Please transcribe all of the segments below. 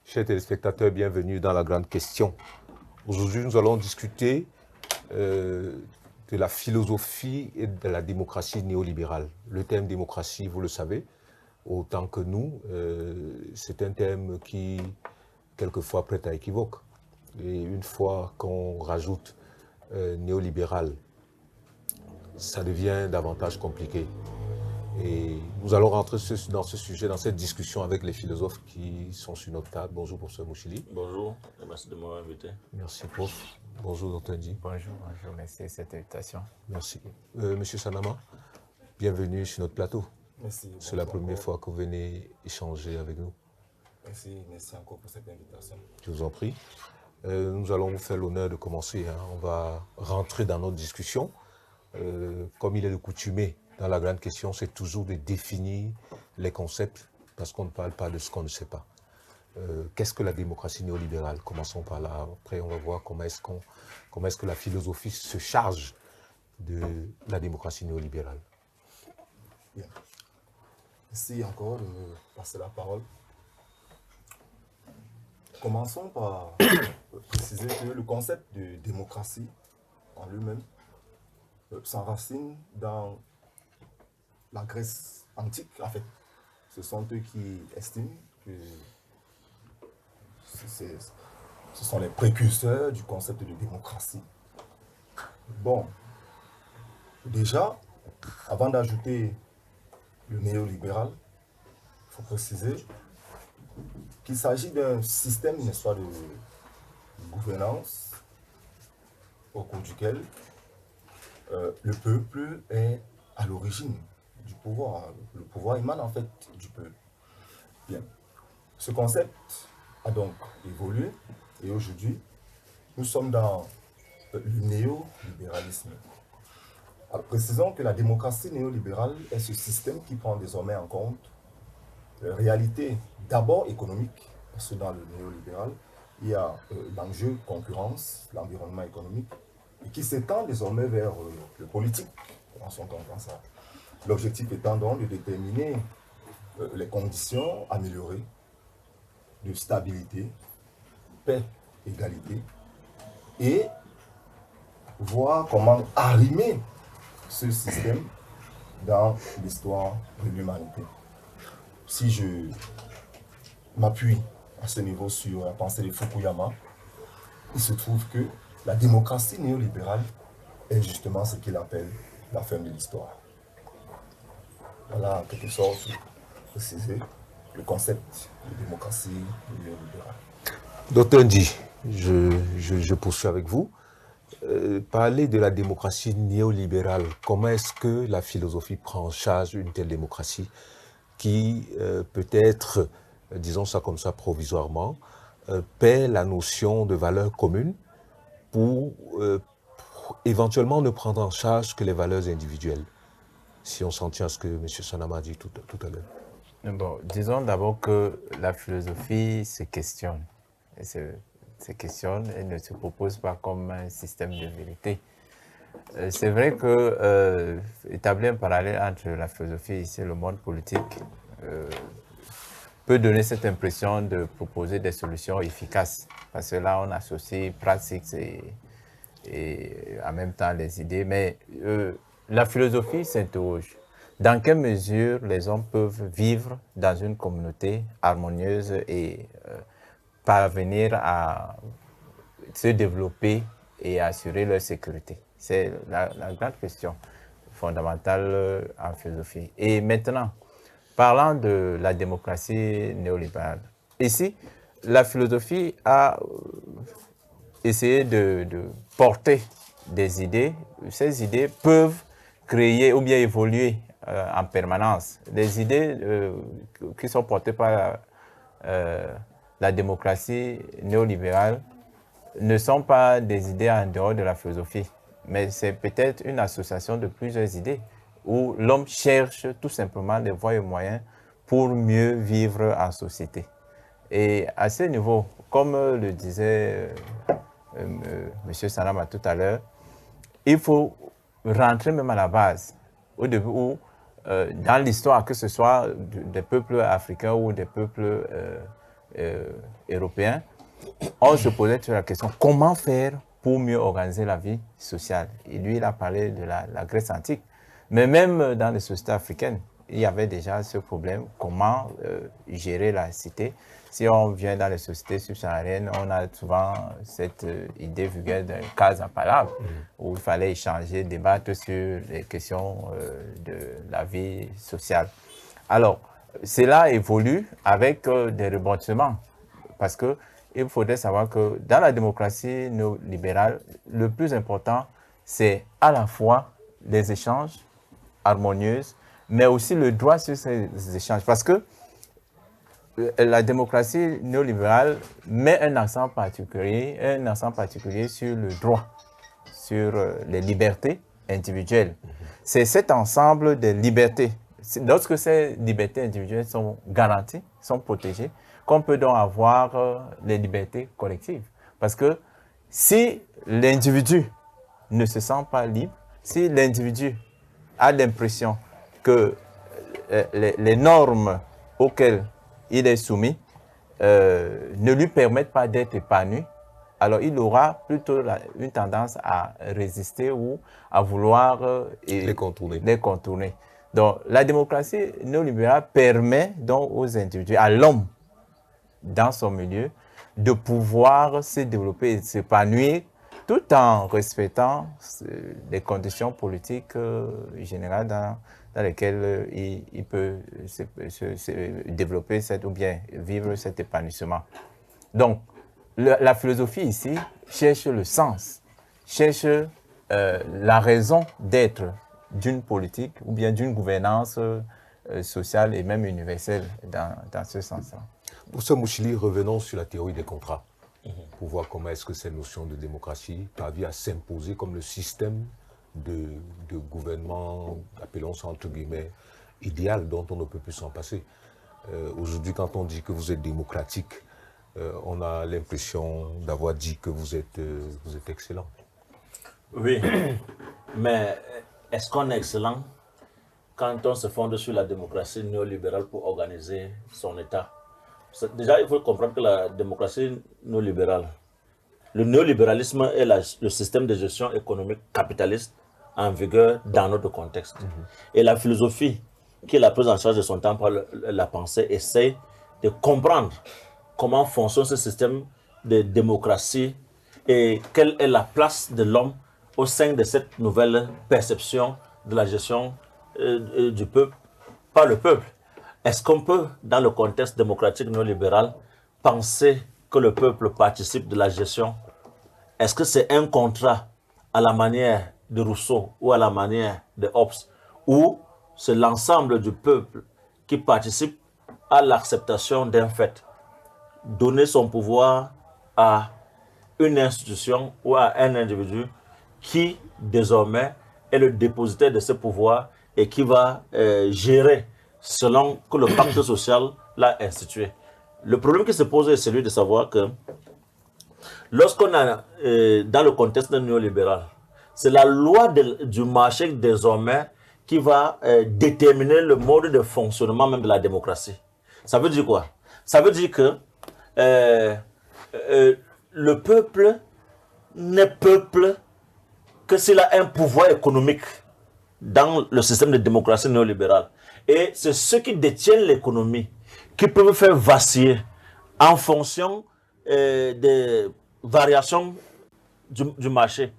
Chers téléspectateurs, bienvenue dans la grande question. Aujourd'hui, nous allons discuter de la philosophie et de la démocratie néolibérale. Le thème démocratie, vous le savez, autant que nous, c'est un thème qui, quelquefois, prête à équivoque. Et une fois qu'on rajoute néolibéral, ça devient davantage compliqué. Et nous allons rentrer dans ce sujet, dans cette discussion avec les philosophes qui sont sur notre table. Bonjour, professeur Mouchili. Bonjour, et merci de m'avoir invité. Merci, prof. Bonjour, docteur Ndi. Bonjour, merci de cette invitation. Merci. Monsieur Sanama, bienvenue sur notre plateau. Merci. C'est la première fois que vous venez échanger avec nous. Merci encore pour cette invitation. Je vous en prie. Nous allons vous faire l'honneur de commencer. On va rentrer dans notre discussion. Comme il est de coutume dans la grande question, c'est toujours de définir les concepts parce qu'on ne parle pas de ce qu'on ne sait pas. Qu'est-ce que la démocratie néolibérale? Commençons par là. Après, on va voir comment est-ce que la philosophie se charge de la démocratie néolibérale. Bien. Merci encore de me passer la parole. Commençons par préciser que le concept de démocratie en lui-même s'enracine dans la Grèce antique. En fait, ce sont eux qui estiment que ce sont les précurseurs du concept de démocratie. Bon, déjà, avant d'ajouter le néolibéral, il faut préciser qu'il s'agit d'un système, n'est-ce pas, de gouvernance au cours duquel le peuple est à l'origine du pouvoir. Le pouvoir émane en fait du peuple. Bien. Ce concept a donc évolué et aujourd'hui, nous sommes dans le néolibéralisme. Alors, précisons que la démocratie néolibérale est ce système qui prend désormais en compte la réalité d'abord économique, parce que dans le néolibéral, il y a l'enjeu concurrence, l'environnement économique, et qui s'étend désormais vers le politique, en son temps comme ça. L'objectif étant donc de déterminer les conditions améliorées de stabilité, paix, égalité, et voir comment arrimer ce système dans l'histoire de l'humanité. Si je m'appuie à ce niveau sur la pensée de Fukuyama, il se trouve que la démocratie néolibérale est justement ce qu'il appelle la fin de l'histoire. Voilà en quelque sorte préciser le concept de démocratie néolibérale. Docteur Ndi, je poursuis avec vous. Parler de la démocratie néolibérale, comment est-ce que la philosophie prend en charge une telle démocratie qui peut-être, disons ça comme ça provisoirement, paie la notion de valeur commune pour éventuellement ne prendre en charge que les valeurs individuelles, si on s'en tient à ce que M. Sanama a dit tout à l'heure. Bon, disons d'abord que la philosophie se questionne. Elle se questionne et ne se propose pas comme un système de vérité. C'est vrai que établir un parallèle entre la philosophie et le monde politique peut donner cette impression de proposer des solutions efficaces. Parce que là, on associe pratique et en même temps les idées. Mais la philosophie s'interroge. Dans quelle mesure les hommes peuvent vivre dans une communauté harmonieuse et parvenir à se développer et assurer leur sécurité? C'est la grande question fondamentale en philosophie. Et maintenant, parlant de la démocratie néolibérale, ici, la philosophie a essayé de porter des idées. Ces idées peuvent créer ou bien évoluer en permanence. Les idées qui sont portées par la démocratie néolibérale ne sont pas des idées en dehors de la philosophie, mais c'est peut-être une association de plusieurs idées où l'homme cherche tout simplement des voies et moyens pour mieux vivre en société. Et à ce niveau, comme le disait M. Sanama tout à l'heure, il faut rentrer même à la base, au début où, dans l'histoire, que ce soit des peuples africains ou des peuples européens, on se posait sur la question comment faire pour mieux organiser la vie sociale. Et lui, il a parlé de la Grèce antique. Mais même dans les sociétés africaines, il y avait déjà ce problème, comment gérer la cité. Si on vient dans les sociétés subsahariennes, on a souvent cette idée vulgaire d'un cas à palabre, où il fallait échanger, débattre sur les questions de la vie sociale. Alors, cela évolue avec des rebondissements, parce qu'il faudrait savoir que dans la démocratie néolibérale, le plus important, c'est à la fois les échanges harmonieux, mais aussi le droit sur ces échanges. Parce que la démocratie néolibérale met un accent particulier sur le droit, sur les libertés individuelles. C'est cet ensemble de libertés. Lorsque ces libertés individuelles sont garanties, sont protégées, qu'on peut donc avoir les libertés collectives. Parce que si l'individu ne se sent pas libre, si l'individu a l'impression que les normes auxquelles il est soumis ne lui permettent pas d'être épanoui, alors il aura plutôt une tendance à résister ou à vouloir les contourner. Donc la démocratie néolibérale permet donc aux individus, à l'homme dans son milieu, de pouvoir se développer et s'épanouir tout en respectant les conditions politiques générales dans lesquelles il peut se développer ou bien vivre cet épanouissement. Donc, la philosophie ici cherche le sens, cherche la raison d'être d'une politique ou bien d'une gouvernance sociale et même universelle dans ce sens-là. Professeur Mouchili, revenons sur la théorie des contrats pour voir comment est-ce que cette notion de démocratie parvient à s'imposer comme le système de gouvernement, appelons ça entre guillemets, idéal dont on ne peut plus s'en passer. Aujourd'hui, quand on dit que vous êtes démocratique, on a l'impression d'avoir dit que vous êtes excellent. Oui, mais est-ce qu'on est excellent quand on se fonde sur la démocratie néolibérale pour organiser son État? Déjà, il faut comprendre que la démocratie néolibérale, le néolibéralisme est le système de gestion économique capitaliste en vigueur dans notre contexte. Et la philosophie, qui est la prise en charge de son temps par la pensée, essaie de comprendre comment fonctionne ce système de démocratie et quelle est la place de l'homme au sein de cette nouvelle perception de la gestion du peuple par le peuple. Est-ce qu'on peut, dans le contexte démocratique néolibéral, penser que le peuple participe de la gestion? Est-ce que c'est un contrat à la manière de Rousseau ou à la manière de Hobbes, ou c'est l'ensemble du peuple qui participe à l'acceptation d'un fait? Donner son pouvoir à une institution ou à un individu qui, désormais, est le dépositaire de ce pouvoir et qui va gérer selon que le pacte social l'a institué. Le problème qui se pose est celui de savoir que lorsqu'on a, dans le contexte néolibéral, c'est la loi du marché désormais qui va déterminer le mode de fonctionnement même de la démocratie. Ça veut dire quoi? Ça veut dire que le peuple n'est peuple que s'il a un pouvoir économique dans le système de démocratie néolibérale. Et c'est ceux qui détiennent l'économie qui peuvent faire vaciller en fonction des variations du marché,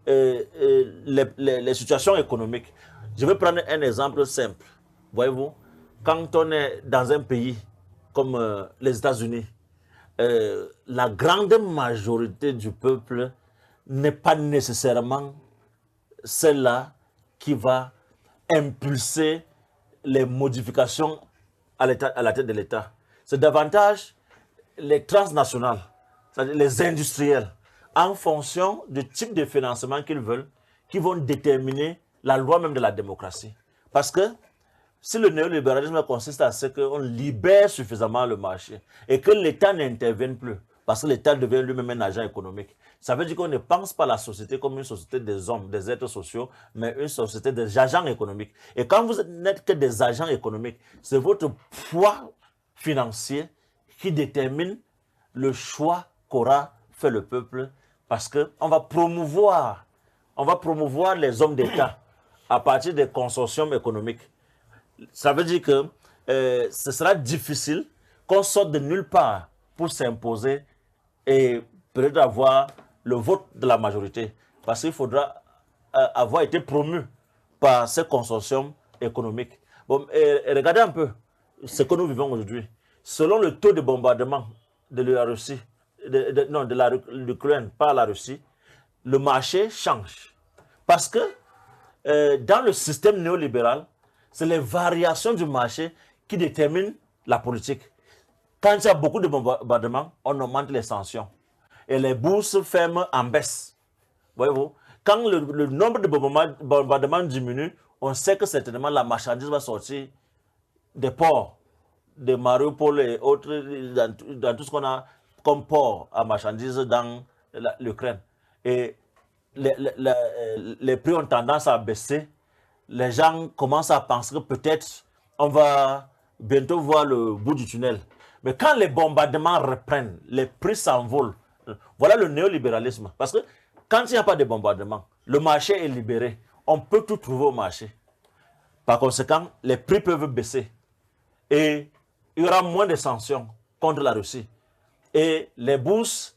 les situations économiques. Je vais prendre un exemple simple. Voyez-vous, quand on est dans un pays comme les États-Unis, la grande majorité du peuple n'est pas nécessairement celle-là qui va impulser les modifications à la tête de l'État. C'est davantage les transnationales, c'est-à-dire les industriels, en fonction du type de financement qu'ils veulent, qui vont déterminer la loi même de la démocratie. Parce que si le néolibéralisme consiste à ce qu'on libère suffisamment le marché et que l'État n'intervienne plus, parce que l'État devient lui-même un agent économique. Ça veut dire qu'on ne pense pas la société comme une société des hommes, des êtres sociaux, mais une société des agents économiques. Et quand vous n'êtes que des agents économiques, c'est votre poids financier qui détermine le choix qu'aura fait le peuple, parce qu'on va promouvoir les hommes d'État à partir des consortiums économiques. Ça veut dire que ce sera difficile qu'on sorte de nulle part pour s'imposer et peut-être avoir le vote de la majorité. Parce qu'il faudra avoir été promu par ces consortiums économiques. Bon, et regardez un peu ce que nous vivons aujourd'hui. Selon le taux de bombardement de la Russie, de l'Ukraine par la Russie, le marché change. Parce que dans le système néolibéral, c'est les variations du marché qui déterminent la politique. Quand il y a beaucoup de bombardements, on augmente les sanctions. Et les bourses ferment en baisse. Voyez-vous? Quand le nombre de bombardements diminue, on sait que certainement la marchandise va sortir des ports, de Mariupol et autres, dans tout ce qu'on a comme port à marchandises dans l'Ukraine. Et les prix ont tendance à baisser. Les gens commencent à penser que peut-être on va bientôt voir le bout du tunnel. Mais quand les bombardements reprennent, les prix s'envolent. Voilà le néolibéralisme. Parce que quand il n'y a pas de bombardement, le marché est libéré. On peut tout trouver au marché. Par conséquent, les prix peuvent baisser. Et il y aura moins de sanctions contre la Russie. Et les bourses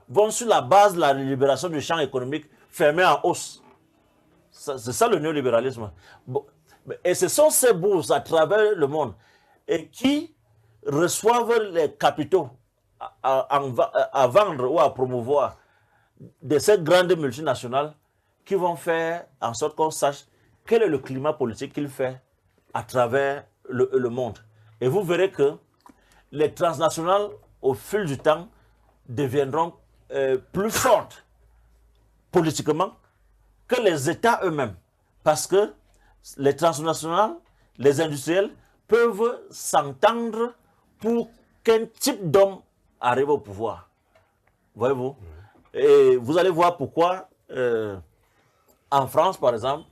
vont sur la base de la libération du champ économique fermer en hausse. C'est ça le néolibéralisme. Bon, et ce sont ces bourses à travers le monde et qui reçoivent les capitaux à vendre ou à promouvoir de ces grandes multinationales qui vont faire en sorte qu'on sache quel est le climat politique qu'il fait à travers le monde. Et vous verrez que les transnationales, au fil du temps, deviendront plus fortes politiquement que les États eux-mêmes. Parce que les transnationales, les industriels, peuvent s'entendre pour qu'un type d'homme arrive au pouvoir. Voyez-vous? Et vous allez voir pourquoi, en France, par exemple,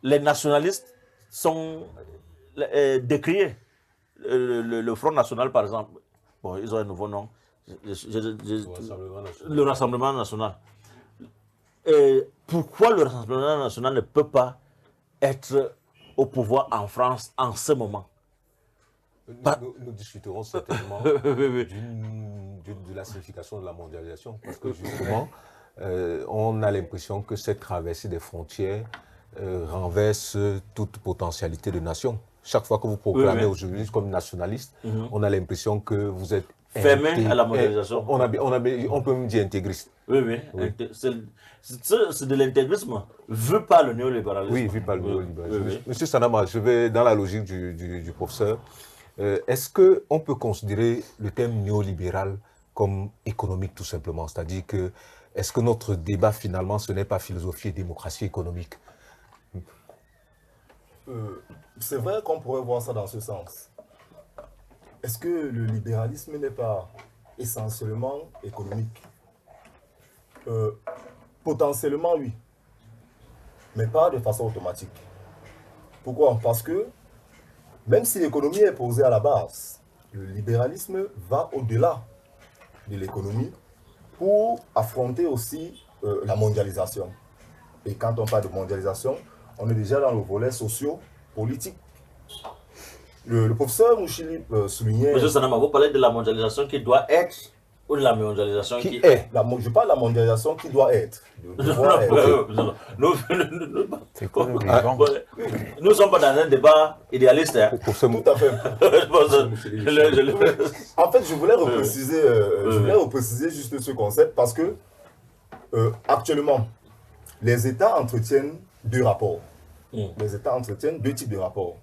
les nationalistes sont décriés. Le Front National, par exemple, bon, ils ont un nouveau nom. Le Rassemblement National. Et pourquoi le Rassemblement National ne peut pas être au pouvoir en France en ce moment? Nous discuterons certainement de la signification de la mondialisation, parce que justement, on a l'impression que cette traversée des frontières renverse toute potentialité de nation. Chaque fois que vous proclamez aujourd'hui comme nationaliste, on a l'impression que vous êtes fermé à la mondialisation. On peut même dire intégriste. Oui. C'est de l'intégrisme vu par le néolibéralisme. Oui, vu par le néolibéralisme. Monsieur Sanama, je vais dans la logique du professeur. Est-ce qu'on peut considérer le thème néolibéral comme économique tout simplement? C'est-à-dire que, est-ce que notre débat finalement, ce n'est pas philosophie et démocratie économique? C'est vrai qu'on pourrait voir ça dans ce sens. Est-ce que le libéralisme n'est pas essentiellement économique? Potentiellement, oui. Mais pas de façon automatique. Pourquoi? Parce que même si l'économie est posée à la base, le libéralisme va au-delà de l'économie pour affronter aussi la mondialisation. Et quand on parle de mondialisation, on est déjà dans le volet socio-politique. Le professeur Mouchili soulignait... Monsieur Sanama, vous parlez de la mondialisation qui doit être ou de la mondialisation qui est? Je parle de la mondialisation qui doit être. Nous ne sommes pas dans un débat idéaliste. Hein. Tout à fait. En fait, je voulais repréciser juste ce concept parce que actuellement, les États entretiennent deux rapports. Les États entretiennent deux types de rapports.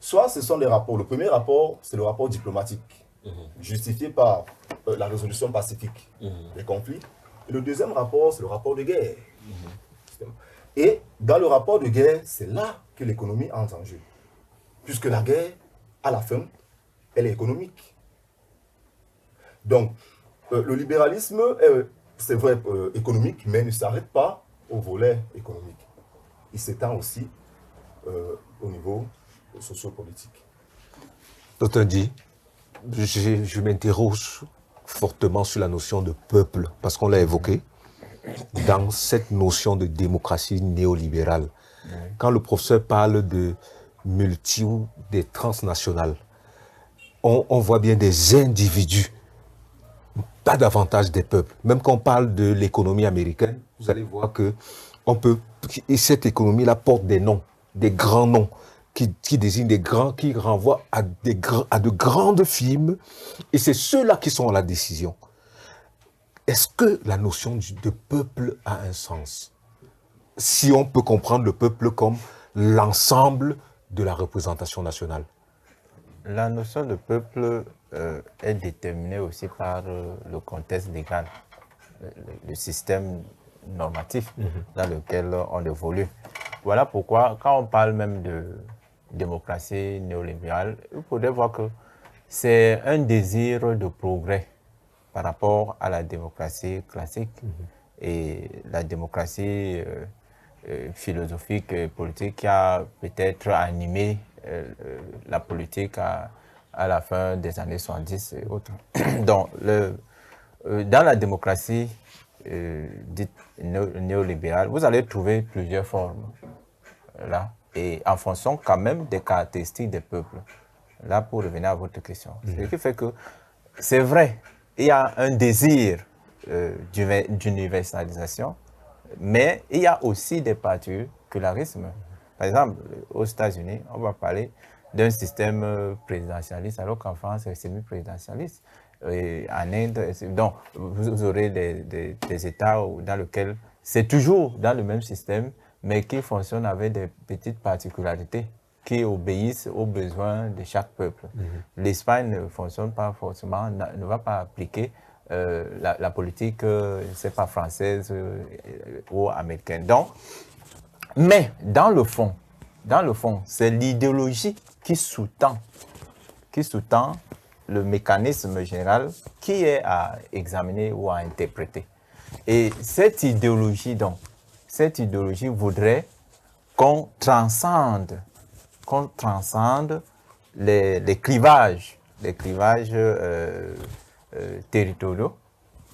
Soit ce sont des rapports. Le premier rapport, c'est le rapport diplomatique, justifié par la résolution pacifique des conflits. Et le deuxième rapport, c'est le rapport de guerre. Et dans le rapport de guerre, c'est là que l'économie entre en jeu. Puisque la guerre, à la fin, elle est économique. Donc, le libéralisme, c'est vrai, économique, mais ne s'arrête pas au volet économique. Il s'étend aussi au niveau sociopolitique. D'autant dit, je m'interroge fortement sur la notion de peuple, parce qu'on l'a évoqué, dans cette notion de démocratie néolibérale. Quand le professeur parle de multi ou des transnationales, on voit bien des individus, pas davantage des peuples. Même quand on parle de l'économie américaine, vous allez voir que et cette économie-là porte des noms, des grands noms, qui désignent des grands, qui renvoient à de grandes firmes, et c'est ceux-là qui sont à la décision. Est-ce que la notion de peuple a un sens? Si on peut comprendre le peuple comme l'ensemble de la représentation nationale. La notion de peuple est déterminée aussi par le contexte légal, le système normatif dans lequel on évolue. Voilà pourquoi, quand on parle même de démocratie néolibérale, il faudrait voir que c'est un désir de progrès par rapport à la démocratie classique et la démocratie philosophique et politique qui a peut-être animé la politique à la fin des années 70 et autres. Donc, dans la démocratie dite néolibérale, vous allez trouver plusieurs formes là, et en fonction quand même des caractéristiques des peuples. Là, pour revenir à votre question. Ce qui fait que c'est vrai, il y a un désir d'universalisation, mais il y a aussi des particularismes. Par exemple, aux États-Unis, on va parler d'un système présidentialiste, alors qu'en France, c'est semi-présidentialiste. En Inde, donc, vous aurez des États dans lesquels c'est toujours dans le même système, mais qui fonctionnent avec des petites particularités qui obéissent aux besoins de chaque peuple. L'Espagne ne fonctionne pas forcément, ne va pas appliquer la politique, c'est pas française ou américaine. Donc, mais dans le fond, c'est l'idéologie qui sous-tend le mécanisme général qui est à examiner ou à interpréter. Et cette idéologie voudrait qu'on transcende les clivages territoriaux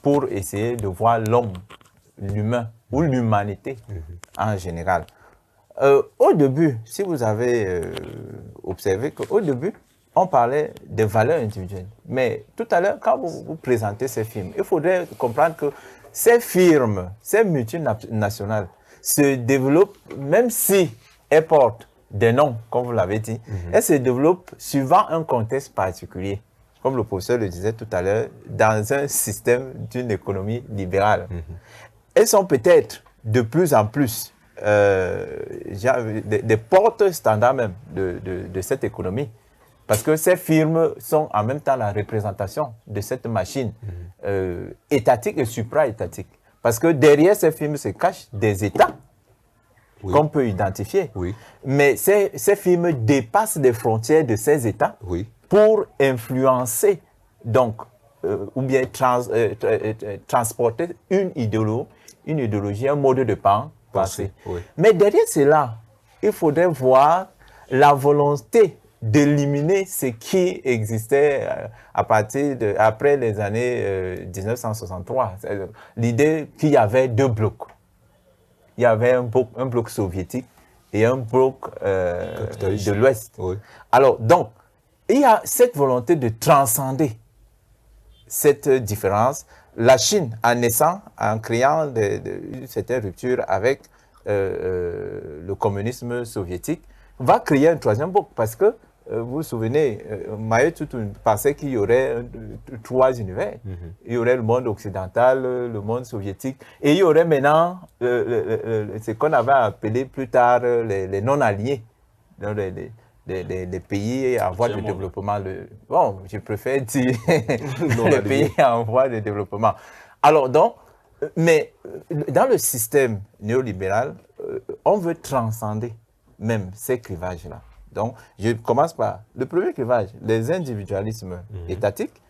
pour essayer de voir l'homme, l'humain ou l'humanité en général. Au début, si vous avez observé qu'au début, on parlait des valeurs individuelles. Mais tout à l'heure, quand vous présentez ces films, il faudrait comprendre que ces firmes, ces multinationales, se développent, même si elles portent des noms, comme vous l'avez dit, elles se développent suivant un contexte particulier. Comme le professeur le disait tout à l'heure, dans un système d'une économie libérale. Elles sont peut-être de plus en plus des porte-standards même de cette économie. Parce que ces firmes sont en même temps la représentation de cette machine étatique et supra-étatique. Parce que derrière ces firmes se cachent des États qu'on peut identifier. Mais ces firmes dépassent les frontières de ces États pour influencer, donc, ou bien transporter une idéologie, un mode de pensée. Mais derrière cela, il faudrait voir la volonté d'éliminer ce qui existait après les années 1963. L'idée qu'il y avait deux blocs. Il y avait un bloc soviétique et un bloc de l'Ouest. Alors, donc, il y a cette volonté de transcender cette différence. La Chine, en naissant, en créant cette rupture avec le communisme soviétique, va créer un troisième bloc parce que vous vous souvenez, Mao Tse-tung pensait qu'il y aurait trois univers. Il y aurait le monde occidental, le monde soviétique, et il y aurait maintenant ce qu'on avait appelé plus tard les non-alignés, les pays en voie de développement. Bon, je préfère dire les pays en voie de développement. Alors donc, mais dans le système néolibéral, on veut transcender même ces clivages-là. Donc, je commence par le premier clivage, les individualismes étatiques.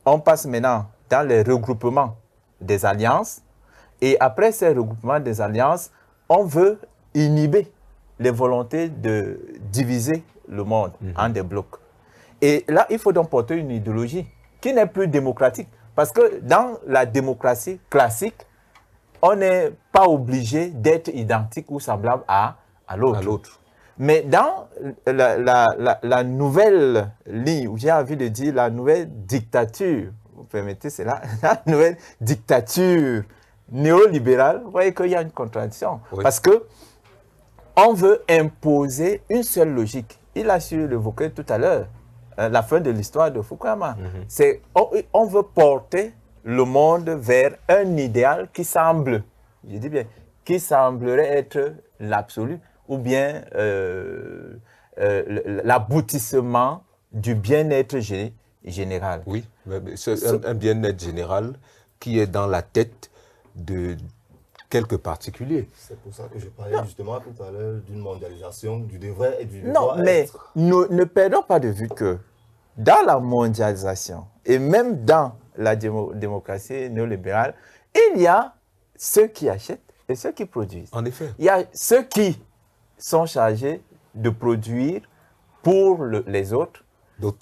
On passe maintenant dans les regroupements des alliances. Et après ces regroupements des alliances, on veut inhiber les volontés de diviser le monde en des blocs. Et là, il faut donc porter une idéologie qui n'est plus démocratique. Parce que dans la démocratie classique, on n'est pas obligé d'être identique ou semblable à l'autre. Mais dans la nouvelle ligne, où j'ai envie de dire la nouvelle dictature, vous permettez cela, la nouvelle dictature néolibérale, vous voyez qu'il y a une contradiction. Oui. Parce que on veut imposer une seule logique. Il a su l'évoquer tout à l'heure, la fin de l'histoire de Fukuyama. C'est on veut porter le monde vers un idéal qui semble, je dis bien, qui semblerait être l'absolu ou bien l'aboutissement du bien-être général. Oui, mais c'est un bien-être général qui est dans la tête de quelques particuliers. C'est pour ça que je parlais justement tout à l'heure d'une mondialisation, du devrait et du Non, devoir mais être. ne perdons pas de vue que dans la mondialisation et même dans la démocratie néolibérale, il y a ceux qui achètent et ceux qui produisent. En effet. Il y a ceux qui sont chargés de produire pour les autres. Donc,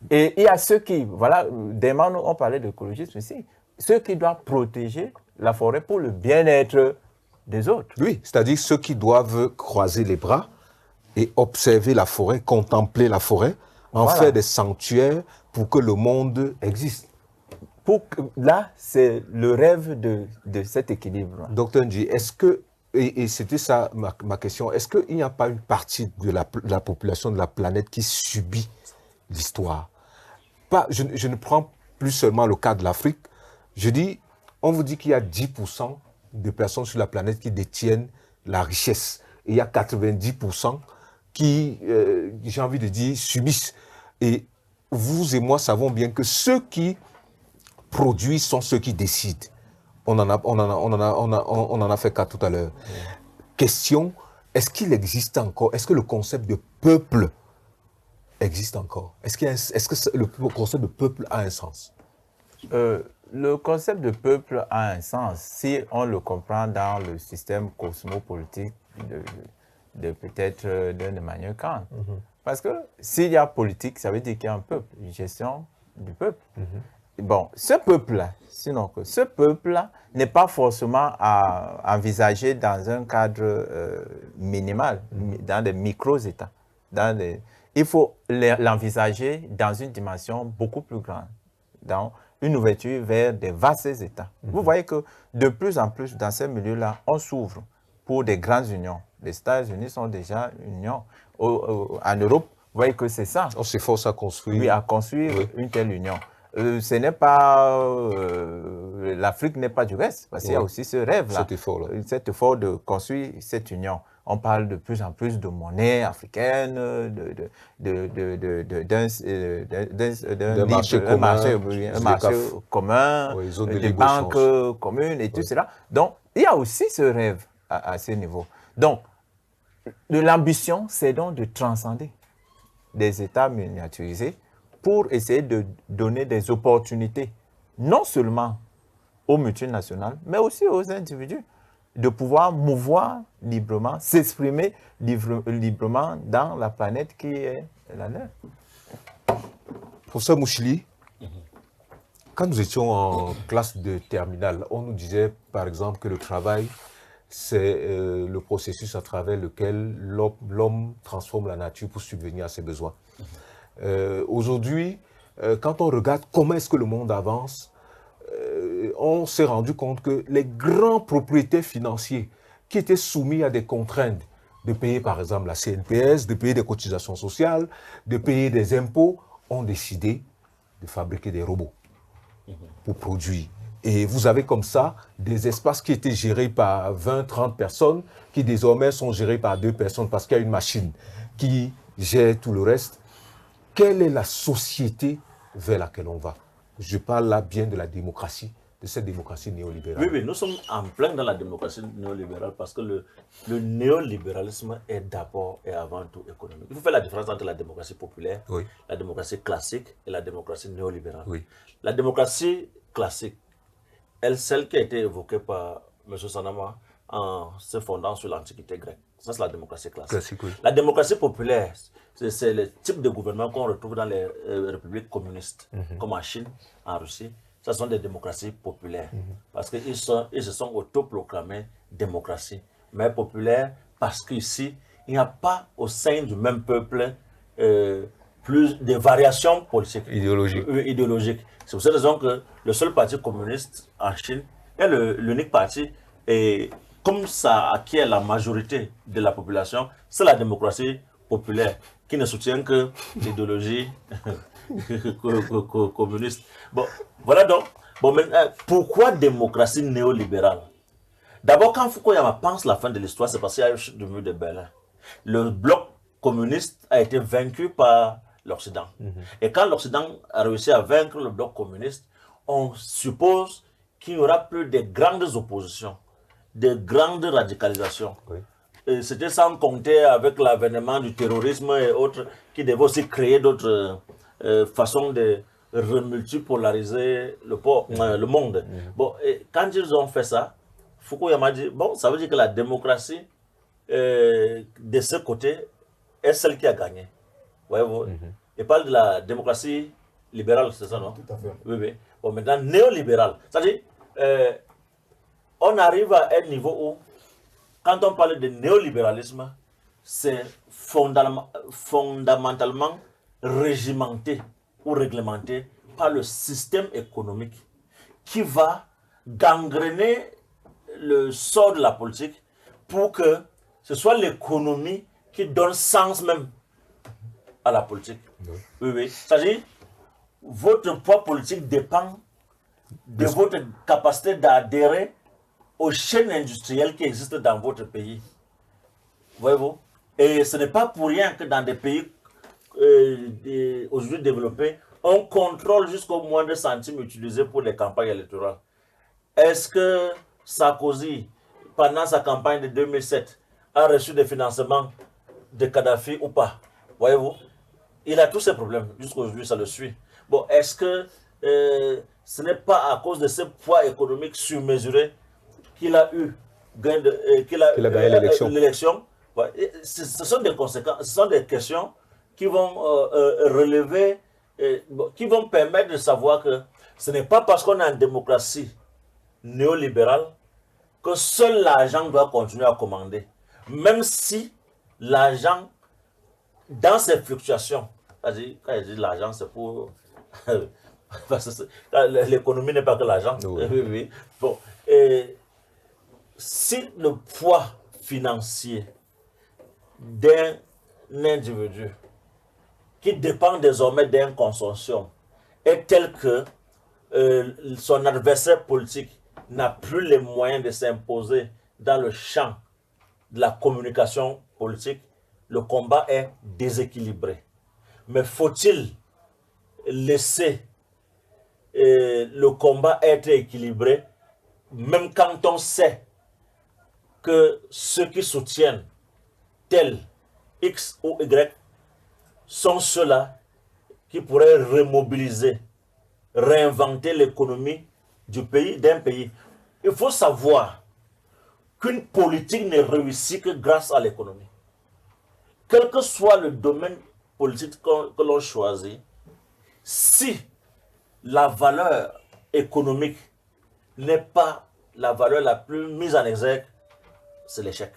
Et il y a ceux qui, voilà, demain on parlait d'écologisme ici, ceux qui doivent protéger la forêt pour le bien-être des autres. oui, c'est-à-dire ceux qui doivent croiser les bras et observer la forêt, contempler la forêt, en Voilà. faire des sanctuaires pour que le monde existe. Là, c'est le rêve de cet équilibre. Docteur Ndji, est-ce que, et c'était ça ma question, est-ce qu'il n'y a pas une partie de la population de la planète qui subit l'histoire? Je ne prends plus seulement le cas de l'Afrique, je dis, on vous dit qu'il y a 10% de personnes sur la planète qui détiennent la richesse. Et il y a 90% qui, j'ai envie de dire, subissent. Et vous et moi savons bien que ceux qui produisent sont ceux qui décident. On en a fait cas tout à l'heure. Question, est-ce qu'il existe encore, est-ce que le concept de peuple existe encore? Est-ce que le concept de peuple a un sens? Le concept de peuple a un sens si on le comprend dans le système cosmopolitique de peut-être d'Emmanuel Kant. Parce que s'il y a politique, ça veut dire qu'il y a un peuple, une gestion du peuple. Bon, ce peuple-là, sinon que ce peuple-là n'est pas forcément à envisager dans un cadre minimal, dans des micro-États. Il faut l'envisager dans une dimension beaucoup plus grande, dans une ouverture vers des vastes États. Vous voyez que de plus en plus, dans ces milieux-là, on s'ouvre pour des grandes unions. Les États-Unis sont déjà une union. En Europe, vous voyez que c'est ça. On s'efforce à construire. Oui, à construire une telle union. Ce n'est pas... L'Afrique n'est pas du reste, parce qu'il y a aussi ce rêve-là. Cet effort-là. Cet effort de construire cette union. On parle de plus en plus de monnaie africaine, d'un marché commun, oui, zone de des libre-échange. banques communes et tout cela. Donc, il y a aussi ce rêve à ce niveau. Donc, l'ambition, c'est donc de transcender des États miniaturisés pour essayer de donner des opportunités, non seulement aux multinationales, mais aussi aux individus, de pouvoir mouvoir librement, s'exprimer librement dans la planète qui est la leur. Professeur Mouchili, quand nous étions en classe de terminale, on nous disait par exemple que le travail, c'est le processus à travers lequel l'homme transforme la nature pour subvenir à ses besoins. Aujourd'hui, quand on regarde comment est-ce que le monde avance, on s'est rendu compte que les grands propriétaires financiers qui étaient soumis à des contraintes de payer par exemple la CNPS, de payer des cotisations sociales, de payer des impôts, ont décidé de fabriquer des robots pour produire. Et vous avez comme ça des espaces qui étaient gérés par 20, 30 personnes qui désormais sont gérés par 2 personnes parce qu'il y a une machine qui gère tout le reste. Quelle est la société vers laquelle on va? Je parle là bien de la démocratie, de cette démocratie néolibérale. Oui, nous sommes en plein dans la démocratie néolibérale parce que le néolibéralisme est d'abord et avant tout économique. Il faut faire la différence entre la démocratie populaire, Oui. la démocratie classique et la démocratie néolibérale. Oui. La démocratie classique, celle qui a été évoquée par M. Sanama en se fondant sur l'Antiquité grecque. Ça, c'est la démocratie classique. Classique, oui. La démocratie populaire, c'est le type de gouvernement qu'on retrouve dans les républiques communistes, comme en Chine, en Russie. Ce sont des démocraties populaires, parce qu'ils se sont autoproclamés démocratie, mais populaire parce qu'ici, il n'y a pas au sein du même peuple plus de variations politiques. Idéologiques. C'est pour cette raison que le seul parti communiste en Chine est l'unique parti, et comme ça acquiert la majorité de la population, c'est la démocratie populaire qui ne soutient que l'idéologie communiste. Bon, voilà donc. Bon, maintenant, pourquoi démocratie néolibérale? D'abord, quand Fukuyama pense la fin de l'histoire, c'est parce qu'il y a eu le mur de Berlin. Le bloc communiste a été vaincu par l'Occident. Et quand l'Occident a réussi à vaincre le bloc communiste, on suppose qu'il n'y aura plus de grandes oppositions, de grandes radicalisations. Oui. C'était sans compter avec l'avènement du terrorisme et autres qui devaient aussi créer d'autres façons de remultipolariser le monde. Bon, et quand ils ont fait ça, Fukuyama dit, bon, ça veut dire que la démocratie de ce côté est celle qui a gagné. Voyez-vous? Il parle de la démocratie libérale, c'est ça, non? Tout à fait. Oui, oui. Bon, maintenant, néolibérale. C'est-à-dire, on arrive à un niveau où, quand on parle de néolibéralisme, c'est fondamentalement régimenté ou réglementé par le système économique qui va gangréner le sort de la politique pour que ce soit l'économie qui donne sens même à la politique. Oui, oui. C'est-à-dire, votre poids politique dépend de votre capacité d'adhérer aux chaînes industrielles qui existent dans votre pays. Voyez-vous? Et ce n'est pas pour rien que dans des pays aujourd'hui développés, on contrôle jusqu'au moindre centime utilisé pour les campagnes électorales. Est-ce que Sarkozy, pendant sa campagne de 2007, a reçu des financements de Kadhafi ou pas? Voyez-vous? Il a tous ces problèmes. Jusqu'aujourd'hui, ça le suit. Bon, est-ce que ce n'est pas à cause de ce poids économique surmesuré qu'il a eu qu'il a gagné l'élection? Ouais. Ce sont des conséquences, ce sont des questions qui vont relever, qui vont permettre de savoir que ce n'est pas parce qu'on est en démocratie néolibérale que seul l'argent doit continuer à commander. Même si l'argent, dans ses fluctuations, c'est-à-dire, quand je dis l'argent, c'est pour... l'économie n'est pas que l'argent. Oui. Oui, oui. Bon, si le poids financier d'un individu qui dépend désormais d'un consortium est tel que son adversaire politique n'a plus les moyens de s'imposer dans le champ de la communication politique, le combat est déséquilibré. Mais faut-il laisser le combat être équilibré, même quand on sait que ceux qui soutiennent tel X ou Y sont ceux-là qui pourraient remobiliser, réinventer l'économie du pays, d'un pays. Il faut savoir qu'une politique ne réussit que grâce à l'économie. Quel que soit le domaine politique que l'on choisit, si la valeur économique n'est pas la valeur la plus mise en exergue, c'est l'échec.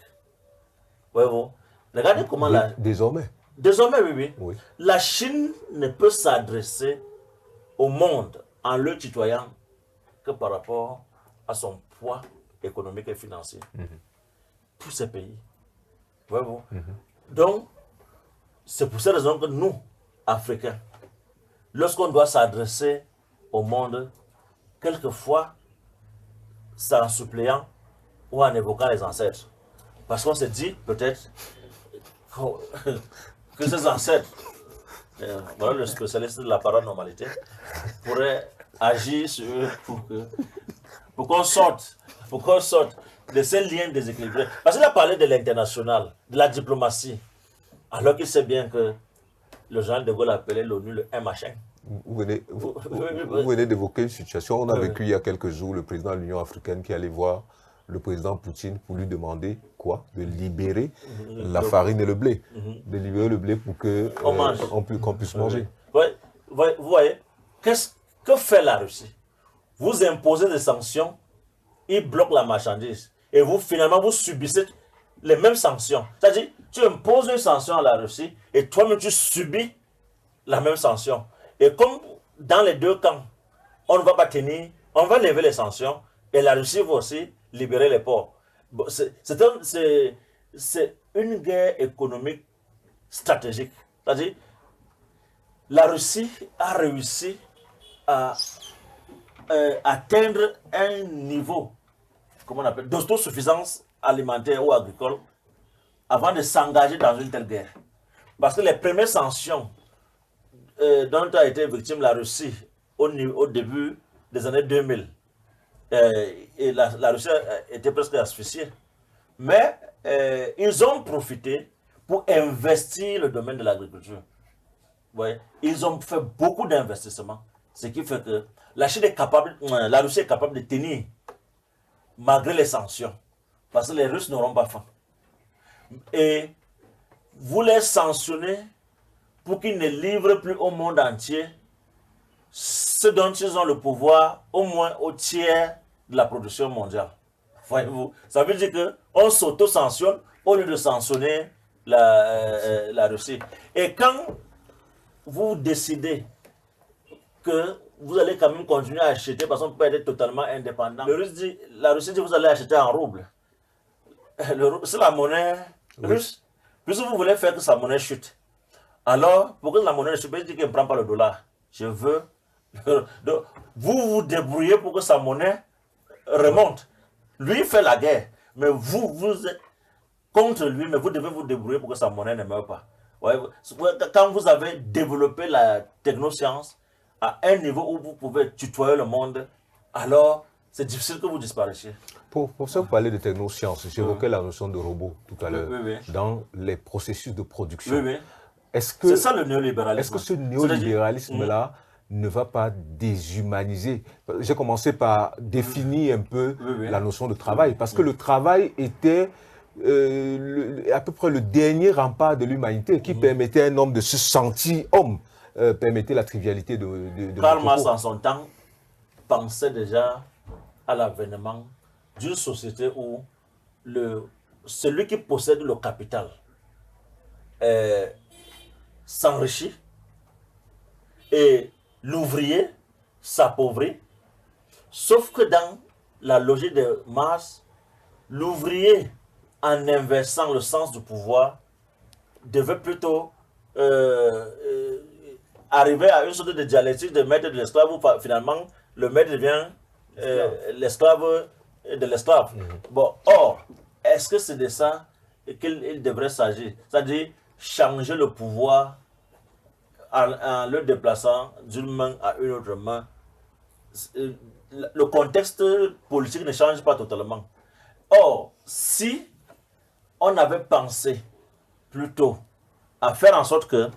Voyez-vous? Regardez comment Désormais. Désormais, oui. Oui. La Chine ne peut s'adresser au monde en le tutoyant que par rapport à son poids économique et financier. Tous ces pays. Voyez-vous? Donc, c'est pour cette raison que nous, Africains, lorsqu'on doit s'adresser au monde, quelquefois, c'est en suppléant ou en évoquant les ancêtres. Parce qu'on se dit peut-être que ces ancêtres, voilà le spécialiste de la paranormalité, pourraient agir sur eux pour qu'on sorte de ces liens déséquilibrés. Parce qu'il a parlé de l'international, de la diplomatie, alors qu'il sait bien que le général de Gaulle appelait l'ONU le un machin. Vous venez d'évoquer une situation. On a vécu il y a quelques jours le président de l'Union africaine qui allait voir le président Poutine pour lui demander quoi? De libérer la farine et le blé. De libérer le blé pour qu'on puisse manger. Vous voyez, que fait la Russie? Vous imposez des sanctions, ils bloquent la marchandise. Et vous, finalement, vous subissez les mêmes sanctions. C'est-à-dire, tu imposes une sanction à la Russie et toi-même, tu subis la même sanction. Et comme dans les deux camps, on ne va pas tenir, on va lever les sanctions et la Russie va aussi libérer les ports. Bon, c'est une guerre économique stratégique. C'est-à-dire, la Russie a réussi à atteindre un niveau, comment on appelle, d'autosuffisance alimentaire ou agricole avant de s'engager dans une telle guerre. Parce que les premières sanctions dont a été victime la Russie au début des années 2000, et la Russie était presque asphyxiée. Mais ils ont profité pour investir le domaine de l'agriculture. Ouais. Ils ont fait beaucoup d'investissements, ce qui fait que la Russie est capable de tenir malgré les sanctions, parce que les Russes n'auront pas faim. Et vous les sanctionnez pour qu'ils ne livrent plus au monde entier ce dont ils ont le pouvoir, au moins au tiers de la production mondiale. Voyez-vous, ça veut dire qu'on s'auto-sanctionne au lieu de sanctionner la Russie. Et quand vous décidez que vous allez quand même continuer à acheter parce qu'on peut être totalement indépendant, la Russie dit vous allez acheter en rouble. C'est la monnaie russe. Puisque vous voulez faire que sa monnaie chute. Alors, pour que la monnaie chute, je dis qu'il ne prend pas le dollar. Je veux. Donc, vous vous débrouillez pour que sa monnaie remonte. Lui fait la guerre. Mais vous êtes contre lui, mais vous devez vous débrouiller pour que sa monnaie ne meure pas. Ouais, quand vous avez développé la technoscience à un niveau où vous pouvez tutoyer le monde, alors c'est difficile que vous disparaissiez. Pour ça, vous parlez de technosciences. J'évoquais la notion de robot tout à l'heure, dans les processus de production. C'est ça le néolibéralisme. Est-ce que ce néolibéralisme-là ne va pas déshumaniser? J'ai commencé par définir un peu la notion de travail, parce que le travail était à peu près le dernier rempart de l'humanité qui permettait à un homme de se sentir homme, permettait la trivialité de Karl Marx, en son temps, pensait déjà à l'avènement d'une société où celui qui possède le capital s'enrichit et l'ouvrier s'appauvrit. Sauf que dans la logique de Marx, l'ouvrier, en inversant le sens du pouvoir, devait plutôt arriver à une sorte de dialectique de maître de l'esclave où finalement le maître devient l'esclave de l'esclave. Bon, or, est-ce que c'est de ça qu'il devrait s'agir? C'est-à-dire changer le pouvoir en le déplaçant d'une main à une autre main. Le contexte politique ne change pas totalement. Or, si on avait pensé plutôt à faire en sorte que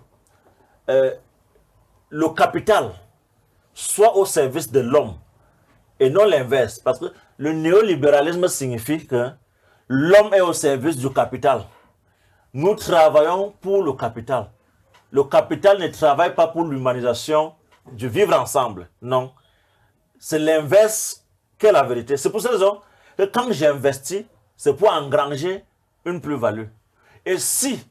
le capital soit au service de l'homme et non l'inverse, parce que le néolibéralisme signifie que l'homme est au service du capital. Nous travaillons pour le capital. Le capital ne travaille pas pour l'humanisation du vivre ensemble. Non. C'est l'inverse qu'est la vérité. C'est pour cette raison que quand j'investis, c'est pour engranger une plus-value. Et si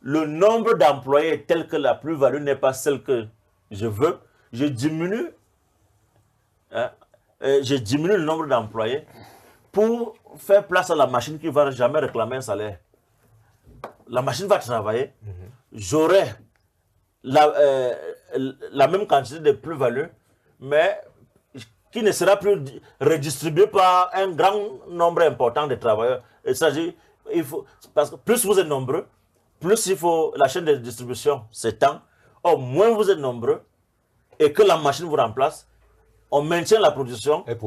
le nombre d'employés est tel que la plus-value n'est pas celle que je veux, je diminue le nombre d'employés pour faire place à la machine qui ne va jamais réclamer un salaire. La machine va travailler, j'aurai la même quantité de plus-value, mais qui ne sera plus redistribuée par un grand nombre important de travailleurs. C'est-à-dire, parce que plus vous êtes nombreux, plus il faut la chaîne de distribution s'étend. Or, moins vous êtes nombreux et que la machine vous remplace, on maintient la production. Elle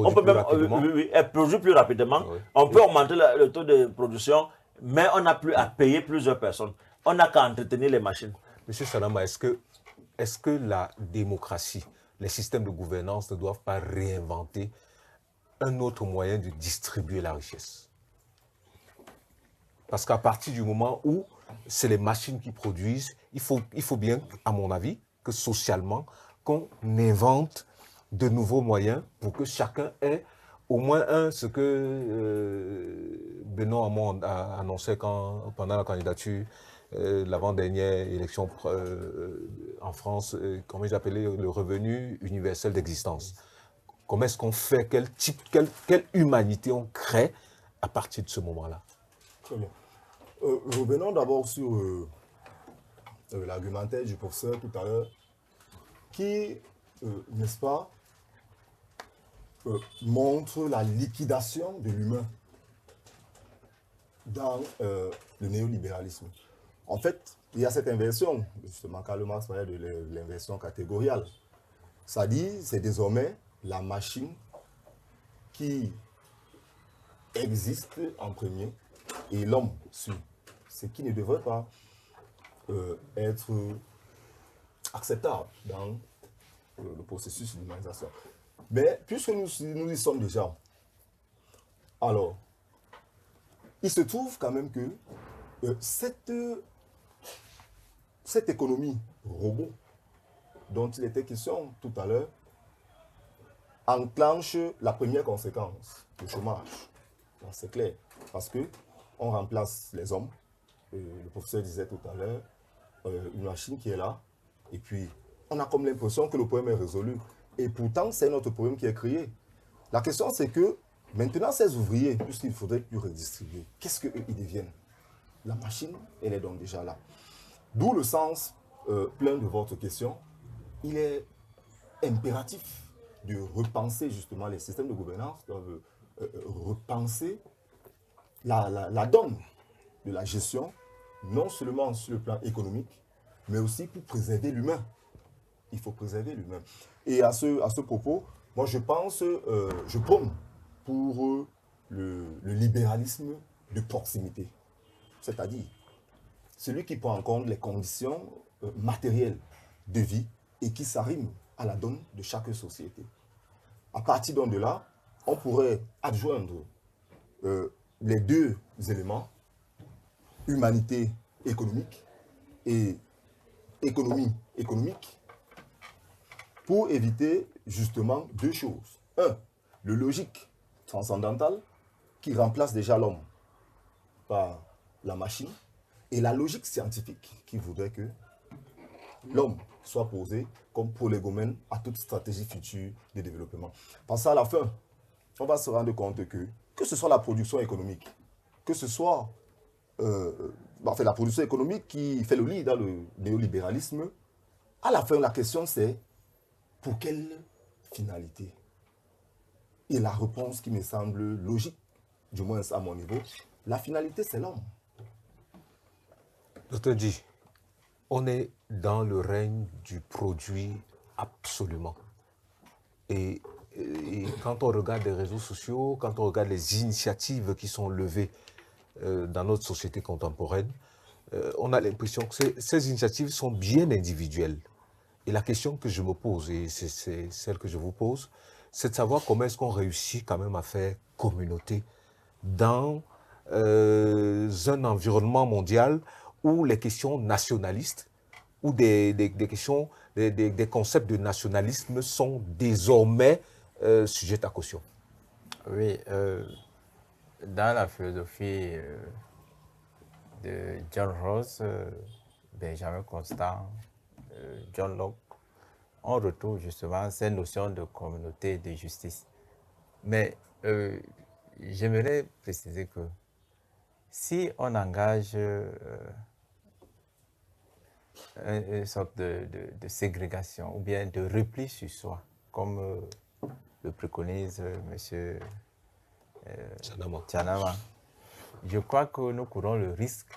produit plus rapidement. On peut augmenter le taux de production, mais on n'a plus à payer plusieurs personnes. On n'a qu'à entretenir les machines. Monsieur Sanama, est-ce que est-ce que la démocratie, les systèmes de gouvernance ne doivent pas réinventer un autre moyen de distribuer la richesse? Parce qu'à partir du moment où c'est les machines qui produisent, il faut bien, à mon avis, que socialement, qu'on invente de nouveaux moyens pour que chacun ait au moins ce que Benoît Hamon a annoncé pendant la candidature, l'avant-dernière élection en France, comment ils appelaient le revenu universel d'existence. Comment est-ce qu'on fait, quelle humanité on crée à partir de ce moment-là? Très bien. Revenons d'abord sur l'argumentaire du professeur tout à l'heure, qui, n'est-ce pas, montre la liquidation de l'humain dans le néolibéralisme. En fait, il y a cette inversion, justement, Karl Marx parlait de l'inversion catégoriale. Ça dit, c'est désormais la machine qui existe en premier et l'homme suit. Ce qui ne devrait pas être acceptable dans le processus d'humanisation. Mais puisque nous y sommes déjà, alors, il se trouve quand même que cette économie robot dont il était question tout à l'heure enclenche la première conséquence, le chômage. C'est clair, parce qu'on remplace les hommes, le professeur disait tout à l'heure, une machine qui est là, et puis on a comme l'impression que le problème est résolu. Et pourtant, c'est notre problème qui est créé. La question, c'est que maintenant, ces ouvriers, puisqu'il faudrait plus redistribuer, qu'est-ce qu'eux, ils deviennent? La machine, elle est donc déjà là. D'où le sens plein de votre question. Il est impératif de repenser justement les systèmes de gouvernance, doivent repenser la donne de la gestion, non seulement sur le plan économique, mais aussi pour préserver l'humain. Il faut préserver l'humain. Et à ce propos, moi je pense, je prône pour le libéralisme de proximité. C'est-à-dire, celui qui prend en compte les conditions matérielles de vie et qui s'arrime à la donne de chaque société. À partir de là, on pourrait adjoindre les deux éléments, humanité économique et économie économique, pour éviter justement deux choses. Un, le logique transcendantal qui remplace déjà l'homme par la machine, et la logique scientifique qui voudrait que l'homme soit posé comme prolégomène à toute stratégie future de développement. Parce qu'à la fin, on va se rendre compte que ce soit la production économique, que ce soit la production économique qui fait le lit dans le néolibéralisme, à la fin, la question c'est pour quelle finalité? Et la réponse qui me semble logique, du moins à mon niveau, la finalité c'est l'homme. Docteur Di, on est dans le règne du produit absolument. Et quand on regarde les réseaux sociaux, quand on regarde les initiatives qui sont levées dans notre société contemporaine, on a l'impression que ces initiatives sont bien individuelles. Et la question que je me pose, et c'est celle que je vous pose, c'est de savoir comment est-ce qu'on réussit quand même à faire communauté dans un environnement mondial où les questions nationalistes, où des concepts de nationalisme sont désormais sujets à caution. Oui, dans la philosophie de John Rawls, Benjamin Constant, John Locke, on retrouve justement ces notions de communauté, de justice. Mais j'aimerais préciser que si on engage une sorte de ségrégation ou bien de repli sur soi, comme le préconise M. Tchanama, je crois que nous courons le risque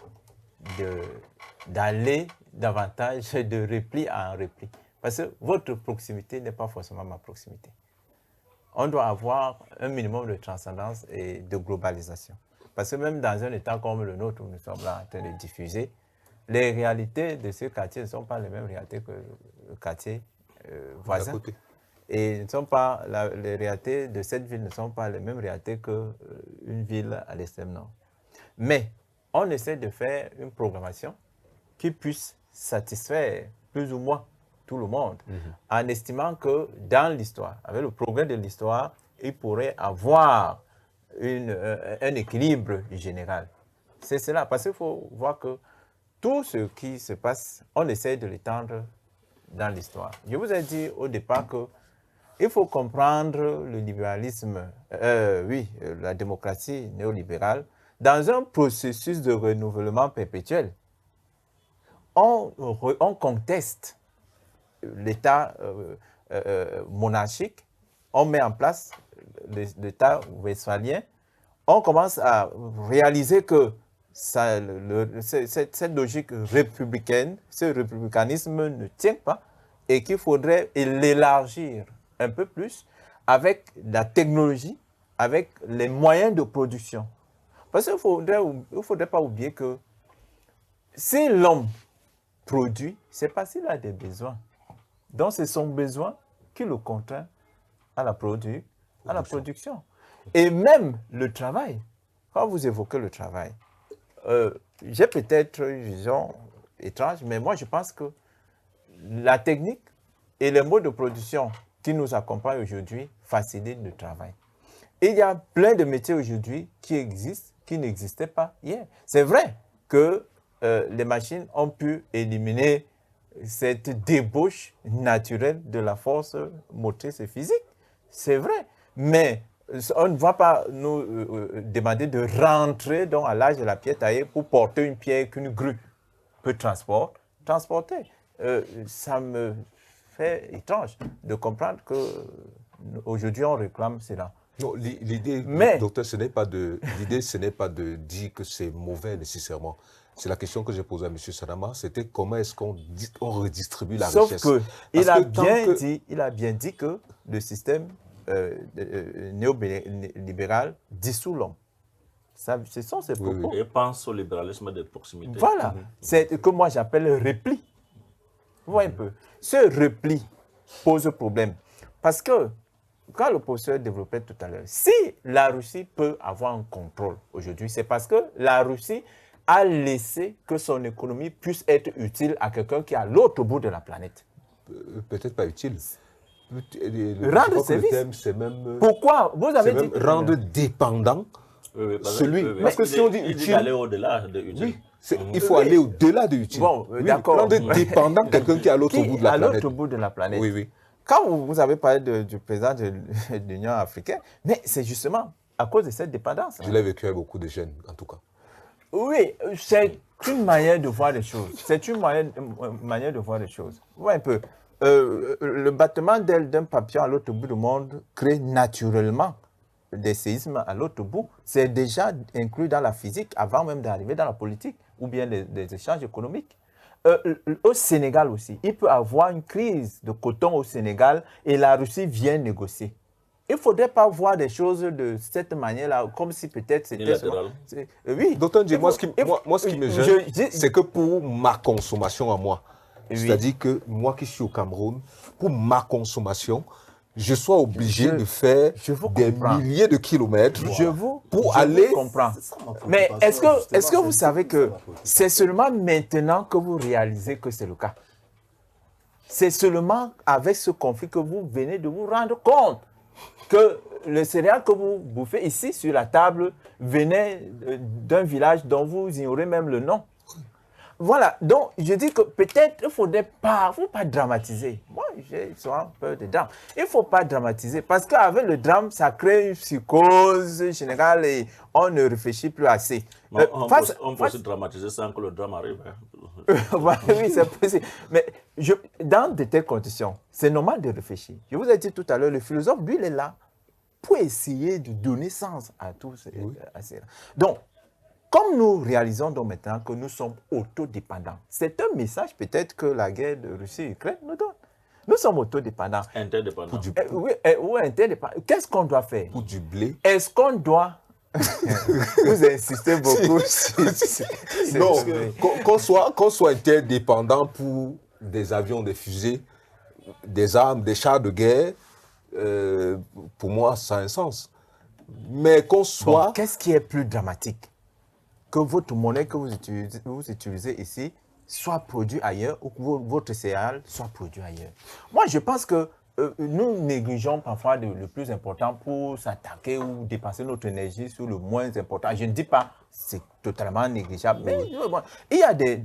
d'aller davantage de repli en repli. Parce que votre proximité n'est pas forcément ma proximité. On doit avoir un minimum de transcendance et de globalisation. Parce que même dans un état comme le nôtre, où nous sommes là en train de diffuser, les réalités de ce quartier ne sont pas les mêmes réalités que le quartier voisin. D'à côté. Et ne sont pas, les réalités de cette ville ne sont pas les mêmes réalités qu'une ville à l'extrême nord. Mais on essaie de faire une programmation qui puisse satisfaire plus ou moins tout le monde, en estimant que dans l'histoire, avec le progrès de l'histoire, il pourrait avoir un équilibre général. C'est cela, parce qu'il faut voir que tout ce qui se passe, on essaie de l'étendre dans l'histoire. Je vous ai dit au départ que il faut comprendre le libéralisme, la démocratie néolibérale, dans un processus de renouvellement perpétuel. On conteste l'État monarchique, on met en place l'État westphalien, on commence à réaliser que cette logique républicaine, ce républicanisme ne tient pas et qu'il faudrait l'élargir un peu plus avec la technologie, avec les moyens de production. Parce qu'il ne faudrait pas oublier que si l'homme produit, c'est parce qu'il a des besoins. Donc c'est son besoin qui le contraint à la production. Et même le travail, quand vous évoquez le travail, j'ai peut-être une vision étrange, mais moi je pense que la technique et les modes de production qui nous accompagnent aujourd'hui facilitent le travail. Et il y a plein de métiers aujourd'hui qui existent, qui n'existaient pas hier. C'est vrai que les machines ont pu éliminer cette débauche naturelle de la force motrice et physique. C'est vrai, mais on ne va pas nous demander de rentrer à l'âge de la pierre taillée pour porter une pierre qu'une grue peut transporter. Ça me fait étrange de comprendre qu'aujourd'hui on réclame cela. Non, l'idée, docteur, ce n'est pas de dire que c'est mauvais nécessairement. C'est la question que j'ai posée à M. Sadama, c'était comment est-ce qu'on redistribue la richesse. Sauf qu'il a bien dit que le système néolibéral dissout l'homme. Ce sont ses propos. Et pense au libéralisme de proximité. Voilà, c'est ce que moi j'appelle le repli. Vous voyez un peu. Ce repli pose problème. Parce que, quand le professeur développait tout à l'heure, si la Russie peut avoir un contrôle aujourd'hui, c'est parce que la Russie a laissé que son économie puisse être utile à quelqu'un qui est à l'autre bout de la planète. Peut-être pas utile. Rendre service. C'est même. Pourquoi? Vous avez dit rendre dépendant celui. Parce que si on dit utile. Il faut aller au-delà de utile. Oui, il faut aller au-delà de utile. Bon, d'accord. Rendre dépendant quelqu'un qui est à l'autre bout de la planète. À l'autre bout de la planète. Oui, oui. Quand vous avez parlé du président de l'Union africaine, mais c'est justement à cause de cette dépendance. Je l'ai vécu avec beaucoup de jeunes, en tout cas. Oui, c'est une manière de voir les choses. C'est une manière de voir les choses. Vous voyez un peu, le battement d'aile d'un papillon à l'autre bout du monde crée naturellement des séismes à l'autre bout. C'est déjà inclus dans la physique avant même d'arriver dans la politique ou bien les échanges économiques. Au Sénégal aussi, il peut y avoir une crise de coton au Sénégal et la Russie vient négocier. Il ne faudrait pas voir des choses de cette manière-là, comme si peut-être c'était... Oui. Docteur Ndje, moi, ce qui me gêne, c'est que pour ma consommation à moi, c'est-à-dire que moi qui suis au Cameroun, pour ma consommation, je sois obligé de faire des milliers de kilomètres pour aller... Je comprends. Mais est-ce que vous savez que c'est seulement maintenant que vous réalisez que c'est le cas? C'est seulement avec ce conflit que vous venez de vous rendre compte que le céréal que vous bouffez ici sur la table venait d'un village dont vous ignorez même le nom. Voilà, donc je dis que peut-être il ne faut pas dramatiser. Moi, j'ai souvent peur des drames. Il ne faut pas dramatiser parce qu'avec le drame, ça crée une psychose générale et on ne réfléchit plus assez. On peut aussi dramatiser sans que le drame arrive. Oui, c'est possible. Mais dans de telles conditions, c'est normal de réfléchir. Je vous ai dit tout à l'heure, le philosophe, lui, il est là pour essayer de donner sens à tout cela. Donc, comme nous réalisons donc maintenant que nous sommes autodépendants, c'est un message peut-être que la guerre de Russie et Ukraine nous donne. Nous sommes autodépendants. Interdépendants. Oui, ou interdépendants. Qu'est-ce qu'on doit faire? Pour du blé. Est-ce qu'on doit Vous insistez beaucoup sur Non, oui. qu'on soit interdépendant pour des avions, des fusées, des armes, des chars de guerre, pour moi, ça a un sens. Mais qu'on soit... Bon, qu'est-ce qui est plus dramatique? Que votre monnaie que vous utilisez ici soit produite ailleurs ou que votre céréale soit produite ailleurs. Moi, je pense que nous négligeons parfois le plus important pour s'attaquer ou dépenser notre énergie sur le moins important. Je ne dis pas que c'est totalement négligeable, mais bon, il y a des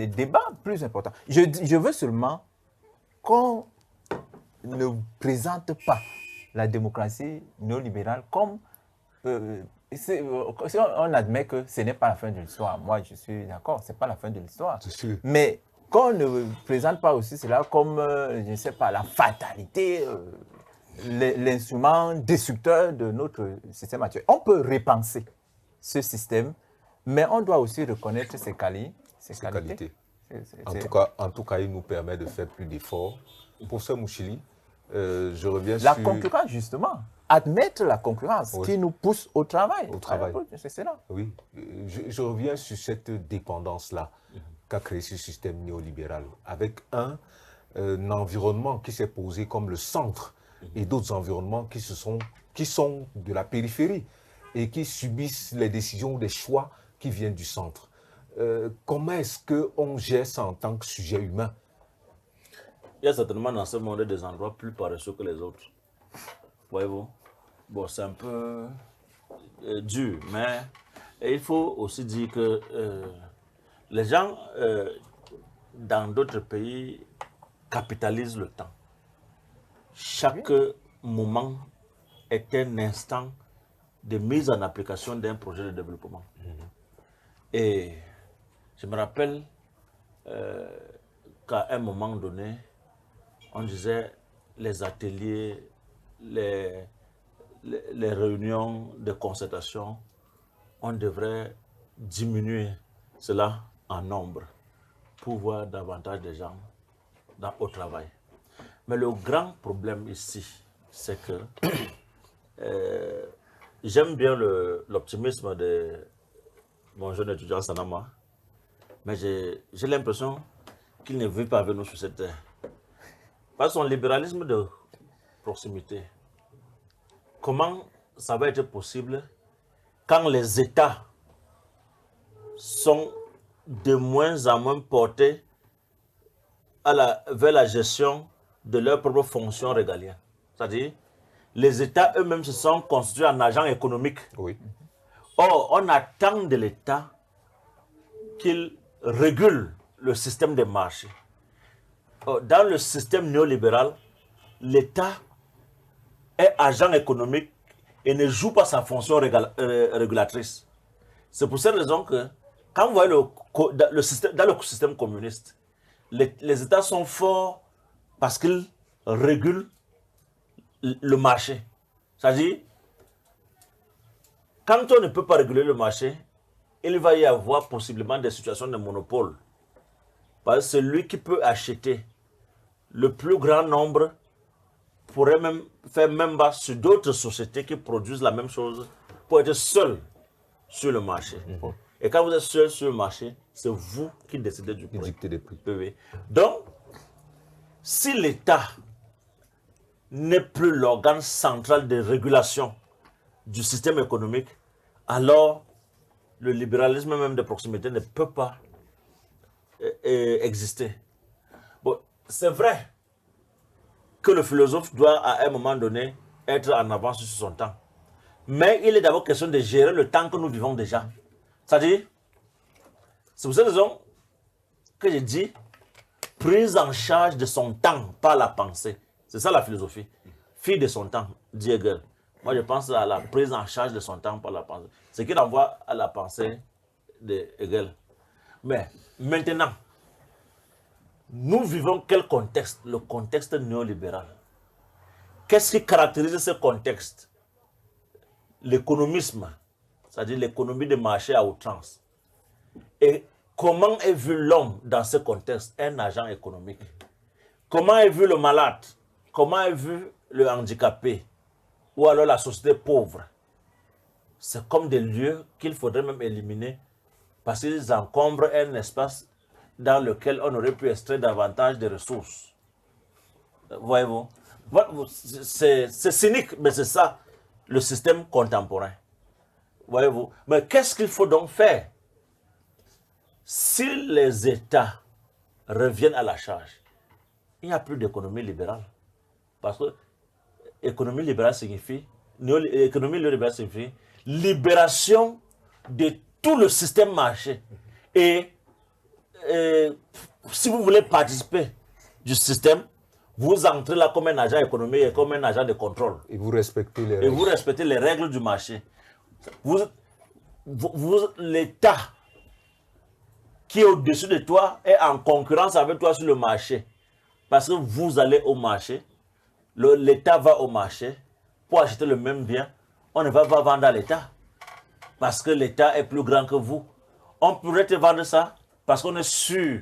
débats plus importants. Je veux seulement qu'on ne présente pas la démocratie néolibérale comme... si on admet que ce n'est pas la fin de l'histoire. Moi, je suis d'accord, ce n'est pas la fin de l'histoire. Mais qu'on ne présente pas aussi cela comme, je ne sais pas, la fatalité, l'instrument destructeur de notre système actuel. On peut repenser ce système, mais on doit aussi reconnaître ses qualités. En tout cas, il nous permet de faire plus d'efforts. Professeur Mouchili, je reviens la sur... concurrence, justement. Admettre la concurrence qui nous pousse au travail. Au travail. C'est cela. Oui, je reviens sur cette dépendance-là qu'a créé ce système néolibéral, avec un environnement qui s'est posé comme le centre et d'autres environnements qui sont de la périphérie et qui subissent les décisions, des choix qui viennent du centre. Comment est-ce qu'on gère ça en tant que sujet humain? Il y a certainement dans ce monde des endroits plus paresseux que les autres. Voyez-vous? Bon, c'est un peu dur, mais il faut aussi dire que les gens dans d'autres pays capitalisent le temps. Chaque moment est un instant de mise en application d'un projet de développement. Et je me rappelle qu'à un moment donné, on disait les ateliers, les réunions de concertation, on devrait diminuer cela en nombre pour voir davantage de gens au travail. Mais le grand problème ici, c'est que j'aime bien l'optimisme de mon jeune étudiant Sanama, mais j'ai l'impression qu'il ne vit pas avec nous sur cette terre. Par son libéralisme de proximité, comment ça va être possible quand les États sont de moins en moins portés vers la gestion de leurs propres fonctions régaliennes? C'est-à-dire, les États eux-mêmes se sont constitués en agents économiques. Oui. Or, on attend de l'État qu'il régule le système des marchés. Or, dans le système néolibéral, l'État est agent économique et ne joue pas sa fonction régulatrice. C'est pour cette raison que, quand vous voyez dans le système communiste, les États sont forts parce qu'ils régulent le marché. C'est-à-dire, quand on ne peut pas réguler le marché, il va y avoir possiblement des situations de monopole. Parce que celui qui peut acheter le plus grand nombre pourrait même faire même bas sur d'autres sociétés qui produisent la même chose pour être seul sur le marché. Et quand vous êtes seul sur le marché, c'est vous qui décidez du prix. Dicter des prix. Oui. Donc, si l'État n'est plus l'organe central de régulation du système économique, alors le libéralisme même de proximité ne peut pas exister. Bon, c'est vrai que le philosophe doit à un moment donné être en avance sur son temps. Mais il est d'abord question de gérer le temps que nous vivons déjà. C'est-à-dire, c'est pour cette raison que je dis prise en charge de son temps par la pensée. C'est ça la philosophie. Fille de son temps, dit Hegel. Moi, je pense à la prise en charge de son temps par la pensée. Ce qui renvoie à la pensée de Hegel. Mais maintenant, nous vivons quel contexte? Le contexte néolibéral. Qu'est-ce qui caractérise ce contexte? L'économisme, c'est-à-dire l'économie de marché à outrance. Et comment est vu l'homme dans ce contexte? Un agent économique. Comment est vu le malade? Comment est vu le handicapé? Ou alors la société pauvre? c'est comme des lieux qu'il faudrait même éliminer parce qu'ils encombrent un espace dans lequel on aurait pu extraire davantage de ressources. Voyez-vous? C'est cynique, mais c'est ça, le système contemporain. Voyez-vous? Mais qu'est-ce qu'il faut donc faire? Si les États reviennent à la charge, il n'y a plus d'économie libérale. Parce que économie libérale signifie libération de tout le système marché. Et si vous voulez participer du système, vous entrez là comme un agent économique et comme un agent de contrôle. Et vous respectez les Et règles. vous respectez les règles du marché. L'État qui est au-dessus de toi est en concurrence avec toi sur le marché. Parce que vous allez au marché, l'État va au marché pour acheter le même bien. On ne va pas vendre à l'État parce que l'État est plus grand que vous. On pourrait te vendre ça parce qu'on est sûr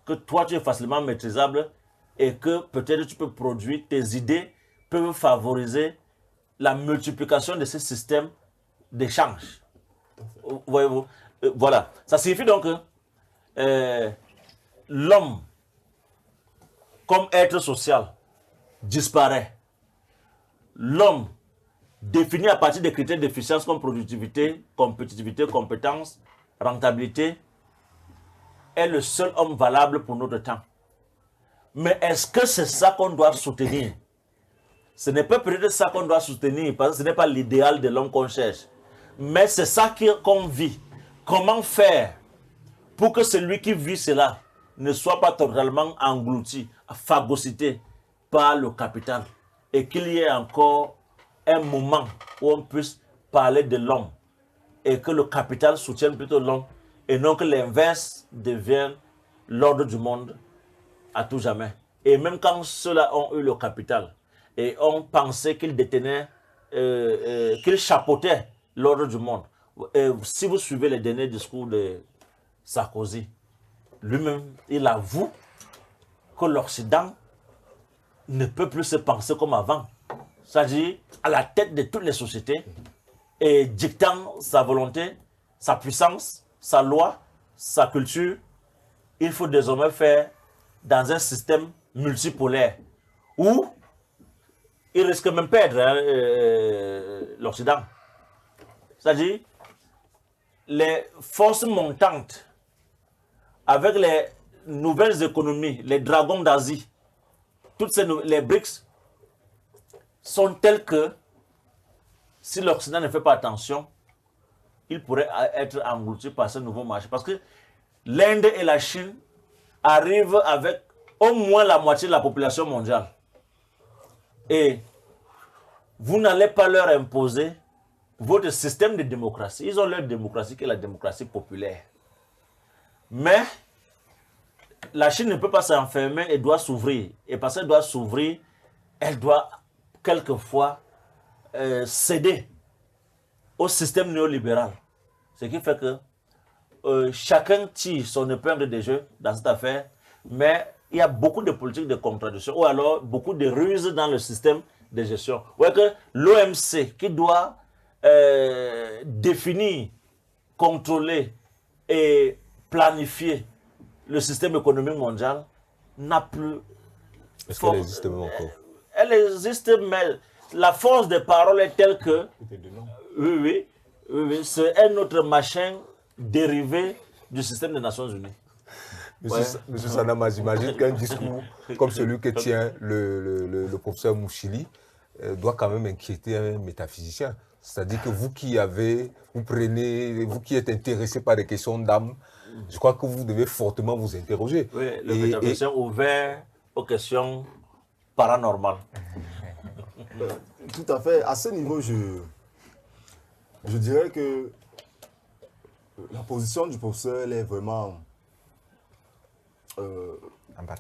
que toi tu es facilement maîtrisable et que peut-être tu peux produire, tes idées peuvent favoriser la multiplication de ces systèmes d'échange. Voyez-vous? Voilà. Ça signifie donc que l'homme, comme être social, disparaît. L'homme, défini à partir des critères d'efficience comme productivité, compétitivité, compétence, rentabilité, est le seul homme valable pour notre temps. Mais est-ce que c'est ça qu'on doit soutenir? Ce n'est pas peut-être ça qu'on doit soutenir, parce que ce n'est pas l'idéal de l'homme qu'on cherche. Mais c'est ça qu'on vit. Comment faire pour que celui qui vit cela ne soit pas totalement englouti, phagocyté par le capital et qu'il y ait encore un moment où on puisse parler de l'homme et que le capital soutienne plutôt l'homme et non que l'inverse devienne l'ordre du monde à tout jamais. Et même quand ceux-là ont eu le capital et ont pensé qu'ils détenaient, qu'ils chapeautaient l'ordre du monde, si vous suivez les derniers discours de Sarkozy, lui-même, il avoue que l'Occident ne peut plus se penser comme avant. C'est-à-dire à la tête de toutes les sociétés et dictant sa volonté, sa puissance, sa loi, sa culture. Il faut désormais faire dans un système multipolaire où il risque même de perdre l'Occident. C'est-à-dire les forces montantes avec les nouvelles économies, les dragons d'Asie, toutes les BRICS sont tels que si l'Occident ne fait pas attention, il pourrait être englouti par ce nouveau marché. Parce que l'Inde et la Chine arrivent avec au moins la moitié de la population mondiale. Et vous n'allez pas leur imposer votre système de démocratie. Ils ont leur démocratie qui est la démocratie populaire. Mais la Chine ne peut pas s'enfermer et doit s'ouvrir. Et parce qu'elle doit s'ouvrir, elle doit quelquefois céder au système néolibéral. Ce qui fait que chacun tire son épingle de jeu dans cette affaire, mais il y a beaucoup de politiques de contradiction ou alors beaucoup de ruses dans le système de gestion. Vous voyez que l'OMC qui doit définir, contrôler et planifier le système économique mondial n'a plus... Est-ce qu'elle existe même encore? Elle existe, mais la force des paroles est telle que... Oui, c'est un autre machin dérivé du système des Nations Unies. Monsieur Sanama, j'imagine qu'un discours comme celui que tient le professeur Mouchili doit quand même inquiéter un métaphysicien. C'est-à-dire que vous qui êtes intéressé par des questions d'âme, je crois que vous devez fortement vous interroger. Oui, le métaphysicien ouvert aux questions paranormales. Tout à fait. À ce niveau, je dirais que la position du professeur, elle est vraiment...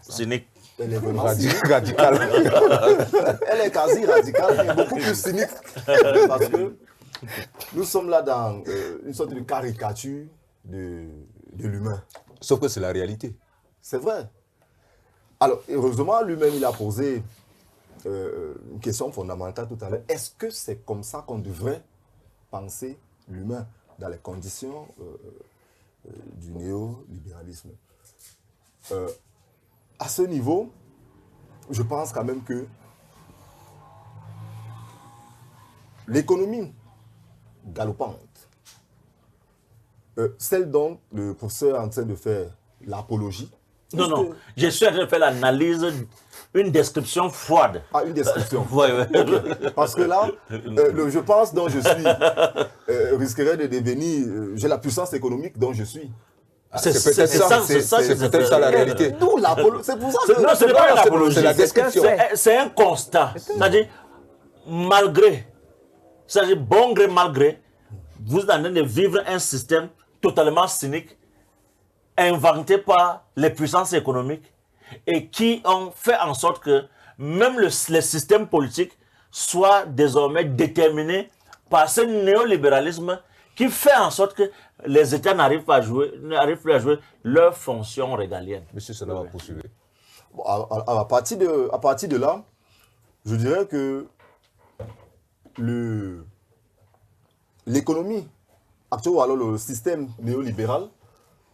cynique. Elle est vraiment radicale. Elle est quasi radicale, mais beaucoup plus cynique. Parce que nous sommes là dans une sorte de caricature de l'humain. Sauf que c'est la réalité. C'est vrai. Alors, heureusement, lui-même, il a posé une question fondamentale tout à l'heure. Est-ce que c'est comme ça qu'on devrait penser l'humain dans les conditions du néolibéralisme. À ce niveau, je pense quand même que l'économie galopante, celle dont le professeur est en train de faire l'apologie. Non, non, je suis en train de faire l'analyse, une description froide. Ah, une description. Ouais, ouais. Okay. Parce que là, je pense dont je suis risquerait de devenir, j'ai la puissance économique dont je suis. C'est peut-être ça la réalité. D'où l'apologie. C'est pour ça que... Non, ce n'est pas une apologie, c'est la description. C'est un constat. C'est-à-dire, malgré, c'est-à-dire bon gré, mal gré, vous êtes en train de vivre un système totalement cynique, inventé par les puissances économiques et qui ont fait en sorte que même les systèmes politiques soient désormais déterminés par ce néolibéralisme qui fait en sorte que les États n'arrivent plus à jouer leur fonction régalienne. Monsieur Sala va poursuivre. Bon, à partir de là, je dirais que l'économie actuelle, ou alors le système néolibéral,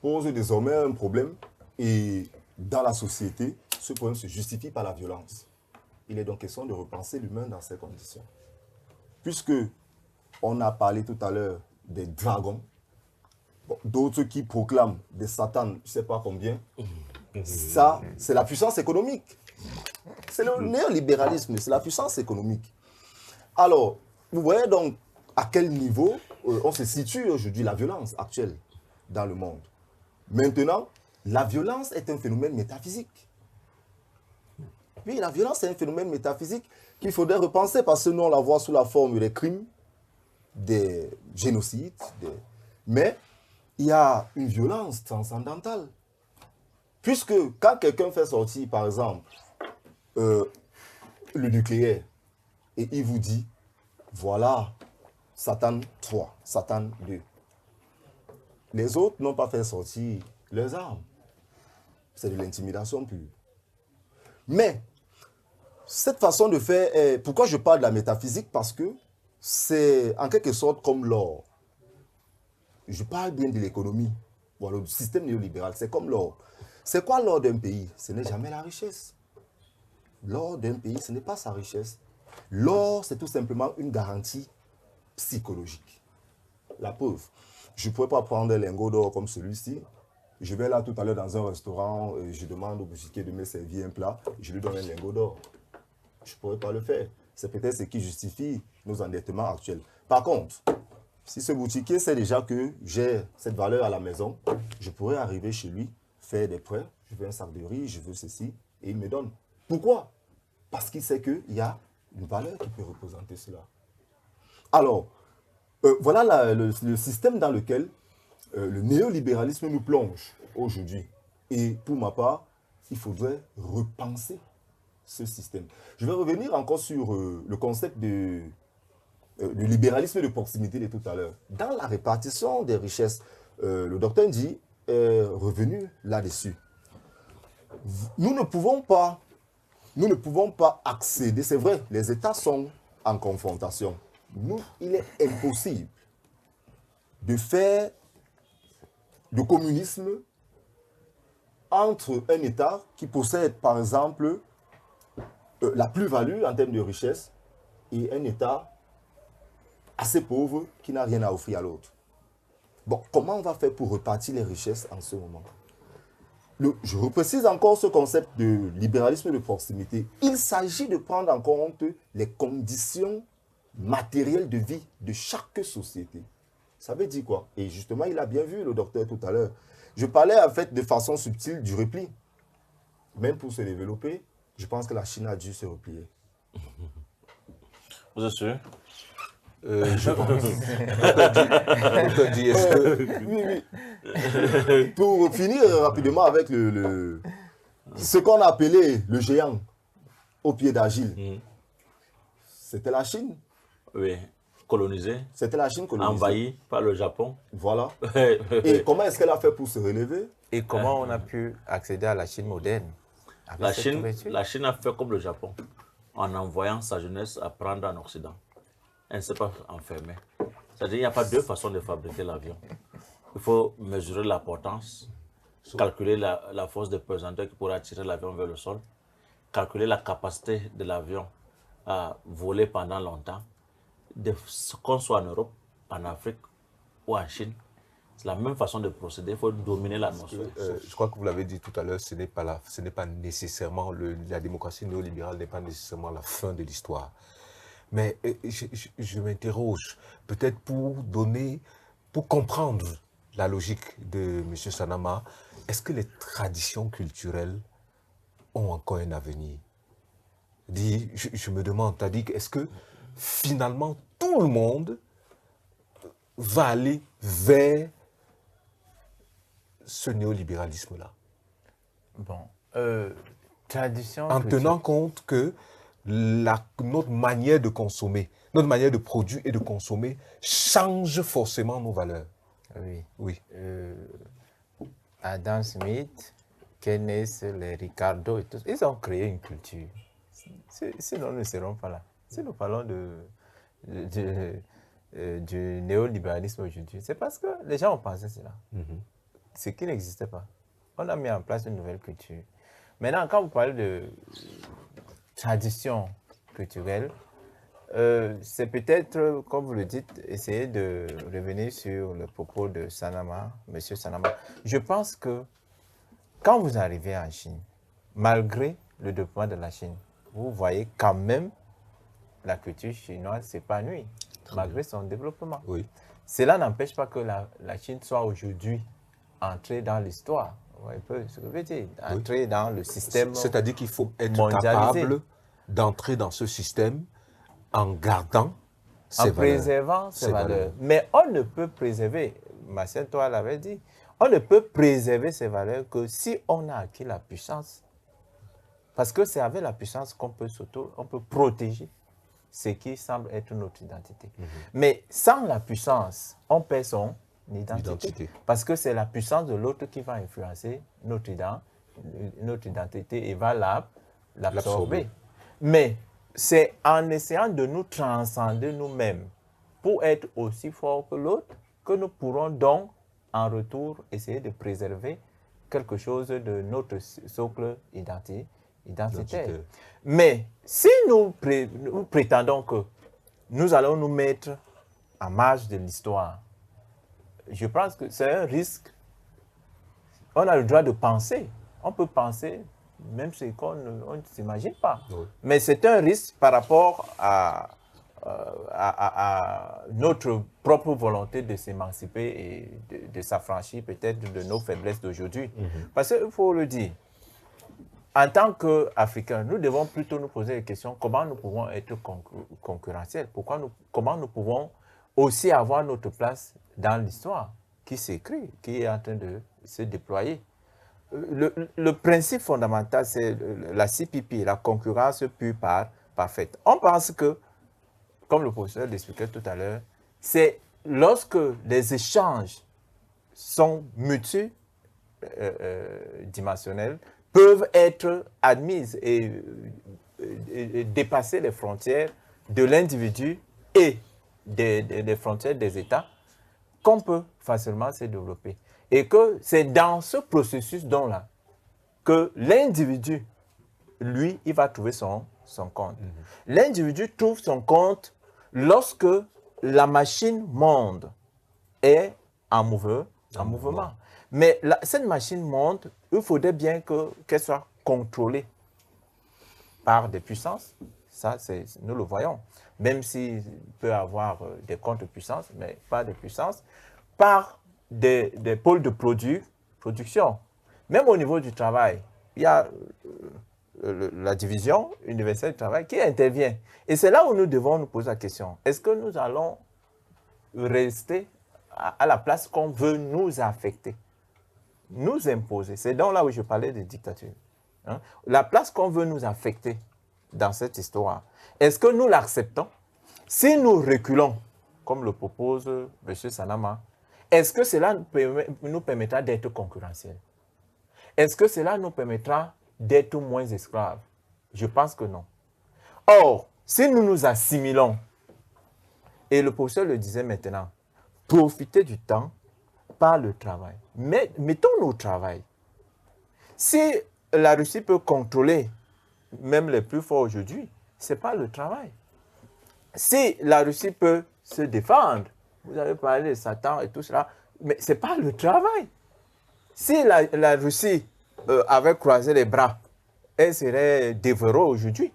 pose désormais un problème. Et dans la société, ce problème se justifie par la violence. Il est donc question de repenser l'humain dans ces conditions. Puisque on a parlé tout à l'heure des dragons, bon, d'autres qui proclament des satans, je ne sais pas combien. Ça, c'est la puissance économique. C'est le néolibéralisme, c'est la puissance économique. Alors, vous voyez donc à quel niveau on se situe aujourd'hui la violence actuelle dans le monde. Maintenant, la violence est un phénomène métaphysique. Oui, la violence est un phénomène métaphysique qu'il faudrait repenser parce que nous, on la voit sous la forme des crimes, des génocides, mais il y a une violence transcendantale. Puisque quand quelqu'un fait sortir, par exemple, le nucléaire, et il vous dit, voilà, Satan 3, Satan 2. Les autres n'ont pas fait sortir leurs armes. C'est de l'intimidation pure. Mais, cette façon de faire, pourquoi je parle de la métaphysique? Parce que c'est en quelque sorte comme l'or. Je parle bien de l'économie, voilà, du système néolibéral, c'est comme l'or. C'est quoi l'or d'un pays? Ce n'est jamais la richesse. L'or d'un pays, ce n'est pas sa richesse. L'or, c'est tout simplement une garantie psychologique. La preuve, je ne pourrais pas prendre un lingot d'or comme celui-ci. Je vais là tout à l'heure dans un restaurant, je demande au boutiquier de me servir un plat, je lui donne un lingot d'or. Je ne pourrais pas le faire. C'est peut-être ce qui justifie nos endettements actuels. Par contre, si ce boutiquier sait déjà que j'ai cette valeur à la maison, je pourrais arriver chez lui, faire des prêts, je veux un sac de riz, je veux ceci, et il me donne. Pourquoi? Parce qu'il sait qu'il y a une valeur qui peut représenter cela. Alors, voilà le système dans lequel le néolibéralisme nous plonge aujourd'hui. Et pour ma part, il faudrait repenser ce système. Je vais revenir encore sur le concept de libéralisme de proximité de tout à l'heure. Dans la répartition des richesses, le docteur Ndi est revenu là-dessus. Nous ne pouvons pas accéder, c'est vrai, les États sont en confrontation. Nous, il est impossible de faire du communisme entre un État qui possède, par exemple, la plus-value en termes de richesse et un État assez pauvre qui n'a rien à offrir à l'autre. Bon, comment on va faire pour repartir les richesses en ce moment? Je reprécise encore ce concept de libéralisme de proximité. Il s'agit de prendre en compte les conditions matérielles de vie de chaque société. Ça veut dire quoi? Et justement, il a bien vu, le docteur, tout à l'heure. Je parlais en fait de façon subtile du repli. Même pour se développer, je pense que la Chine a dû se replier. Vous êtes sûr? Je pense. Docteur Ndi, est-ce que... Oui. Pour finir rapidement avec ce qu'on a appelé le géant au pied d'Agile, c'était la Chine. Oui, colonisé. C'était la Chine colonisée. Envahie par le Japon. Voilà. Et comment est-ce qu'elle a fait pour se relever? Et comment on a pu accéder à la Chine moderne? La Chine a fait comme le Japon, en envoyant sa jeunesse apprendre en Occident. Elle ne s'est pas enfermée. C'est-à-dire qu'il n'y a pas deux façons de fabriquer l'avion. Il faut mesurer la potence, calculer la force de pesanteur qui pourrait attirer l'avion vers le sol, calculer la capacité de l'avion à voler pendant longtemps, qu'on soit en Europe, en Afrique ou en Chine. C'est la même façon de procéder, il faut dominer l'atmosphère. Je crois que vous l'avez dit tout à l'heure, ce n'est pas nécessairement, la démocratie néolibérale n'est pas nécessairement la fin de l'histoire. Mais je m'interroge, peut-être pour comprendre la logique de M. Sanama, est-ce que les traditions culturelles ont encore un avenir? Je me demande, est-ce que finalement tout le monde va aller vers ce néolibéralisme-là? Bon, tradition... En tenant compte que notre manière de consommer, notre manière de produire et de consommer change forcément nos valeurs. Oui. Oui. Adam Smith, Keynes, les Ricardo et tout, ils ont créé une culture. Sinon, nous ne serons pas là. Si nous parlons du néolibéralisme aujourd'hui, c'est parce que les gens ont pensé cela. Ce qui n'existait pas. On a mis en place une nouvelle culture. Maintenant, quand vous parlez de tradition culturelle, c'est peut-être, comme vous le dites, essayer de revenir sur le propos de Sanama, M. Sanama. Je pense que quand vous arrivez en Chine, malgré le développement de la Chine, vous voyez quand même la culture chinoise s'épanouir, malgré son développement. Oui. Cela n'empêche pas que la Chine soit aujourd'hui entrée dans l'histoire. Vous voyez un peu ce que je veux dire, entrer dans le système. C'est-à-dire qu'il faut être mondialisé, capable d'entrer dans ce système en gardant ses valeurs. Préservant ses valeurs. Mais on ne peut préserver, Marcel, toi l'avais dit, on ne peut préserver ces valeurs que si on a acquis la puissance. Parce que c'est avec la puissance qu'on peut on peut protéger ce qui semble être notre identité. Mais sans la puissance, on perd son identité. Parce que c'est la puissance de l'autre qui va influencer notre identité et va l'absorber. Mais c'est en essayant de nous transcender nous-mêmes pour être aussi forts que l'autre que nous pourrons donc, en retour, essayer de préserver quelque chose de notre socle identitaire. Mais si nous prétendons que nous allons nous mettre en marge de l'histoire, je pense que c'est un risque. On a le droit de penser. On peut penser même ce qu'on ne s'imagine pas. Oui. Mais c'est un risque par rapport à notre propre volonté de s'émanciper et de s'affranchir peut-être de nos faiblesses d'aujourd'hui. Parce qu'il faut le dire, en tant qu'Africains, nous devons plutôt nous poser la question comment nous pouvons être concurrentiels, comment nous pouvons aussi avoir notre place dans l'histoire qui s'écrit, qui est en train de se déployer. Le principe fondamental, c'est la CPP, la concurrence pure parfaite. On pense que, comme le professeur l'expliquait tout à l'heure, c'est lorsque les échanges sont multidimensionnels, peuvent être admises et dépasser les frontières de l'individu et des frontières des États, qu'on peut facilement se développer. Et que c'est dans ce processus-là que l'individu, lui, il va trouver son compte. L'individu trouve son compte lorsque la machine monde est en mouvement. Mais cette machine monde, il faudrait bien qu'elle soit contrôlée par des puissances. Ça, nous le voyons. Même s'il peut y avoir des contre-puissances, mais pas de puissances, par des pôles de production. Même au niveau du travail, il y a la division universelle du travail qui intervient. Et c'est là où nous devons nous poser la question. Est-ce que nous allons rester à la place qu'on veut nous affecter, nous imposer? C'est donc là où je parlais de dictature. La place qu'on veut nous affecter dans cette histoire, est-ce que nous l'acceptons? Si nous reculons, comme le propose M. Sanama, est-ce que cela nous permettra d'être concurrentiels? Est-ce que cela nous permettra d'être moins esclaves? Je pense que non. Or, si nous nous assimilons Et le professeur le disait maintenant, profitez du temps par le travail. Mais mettons-nous au travail. Si la Russie peut contrôler même les plus forts aujourd'hui, ce n'est pas le travail. Si la Russie peut se défendre, vous avez parlé de Satan et tout cela, mais ce n'est pas le travail. Si la Russie avait croisé les bras, elle serait dévorée aujourd'hui.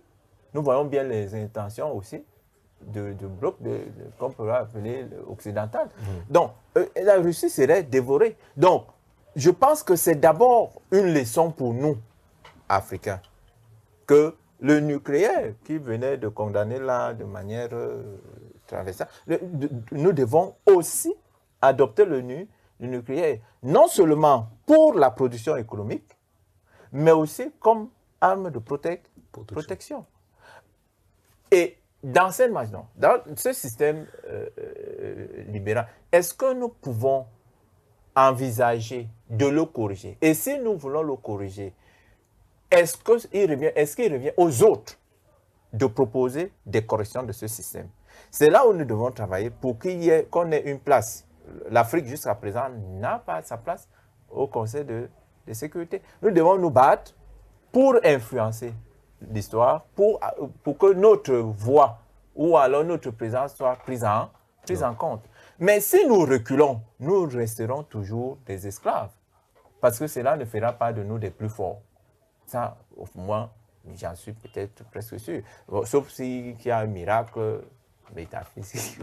Nous voyons bien les intentions aussi de bloc qu'on peut appeler occidental. Donc, la Russie serait dévorée. Donc, je pense que c'est d'abord une leçon pour nous, Africains, que le nucléaire qui venait de condamner là de manière traversale, nous devons aussi adopter le nucléaire, non seulement pour la production économique, mais aussi comme arme de protection. Et dans ce système libéral, est-ce que nous pouvons envisager de le corriger? Et si nous voulons le corriger, est-ce qu'il revient aux autres de proposer des corrections de ce système? C'est là où nous devons travailler pour qu'on ait une place. L'Afrique, jusqu'à présent, n'a pas sa place au Conseil de sécurité. Nous devons nous battre pour influencer l'histoire, pour que notre voix ou alors notre présence soit prise en compte. Mais si nous reculons, nous resterons toujours des esclaves. Parce que cela ne fera pas de nous des plus forts. Ça, au moins, j'en suis peut-être presque sûr. Bon, sauf s'il y a un miracle métaphysique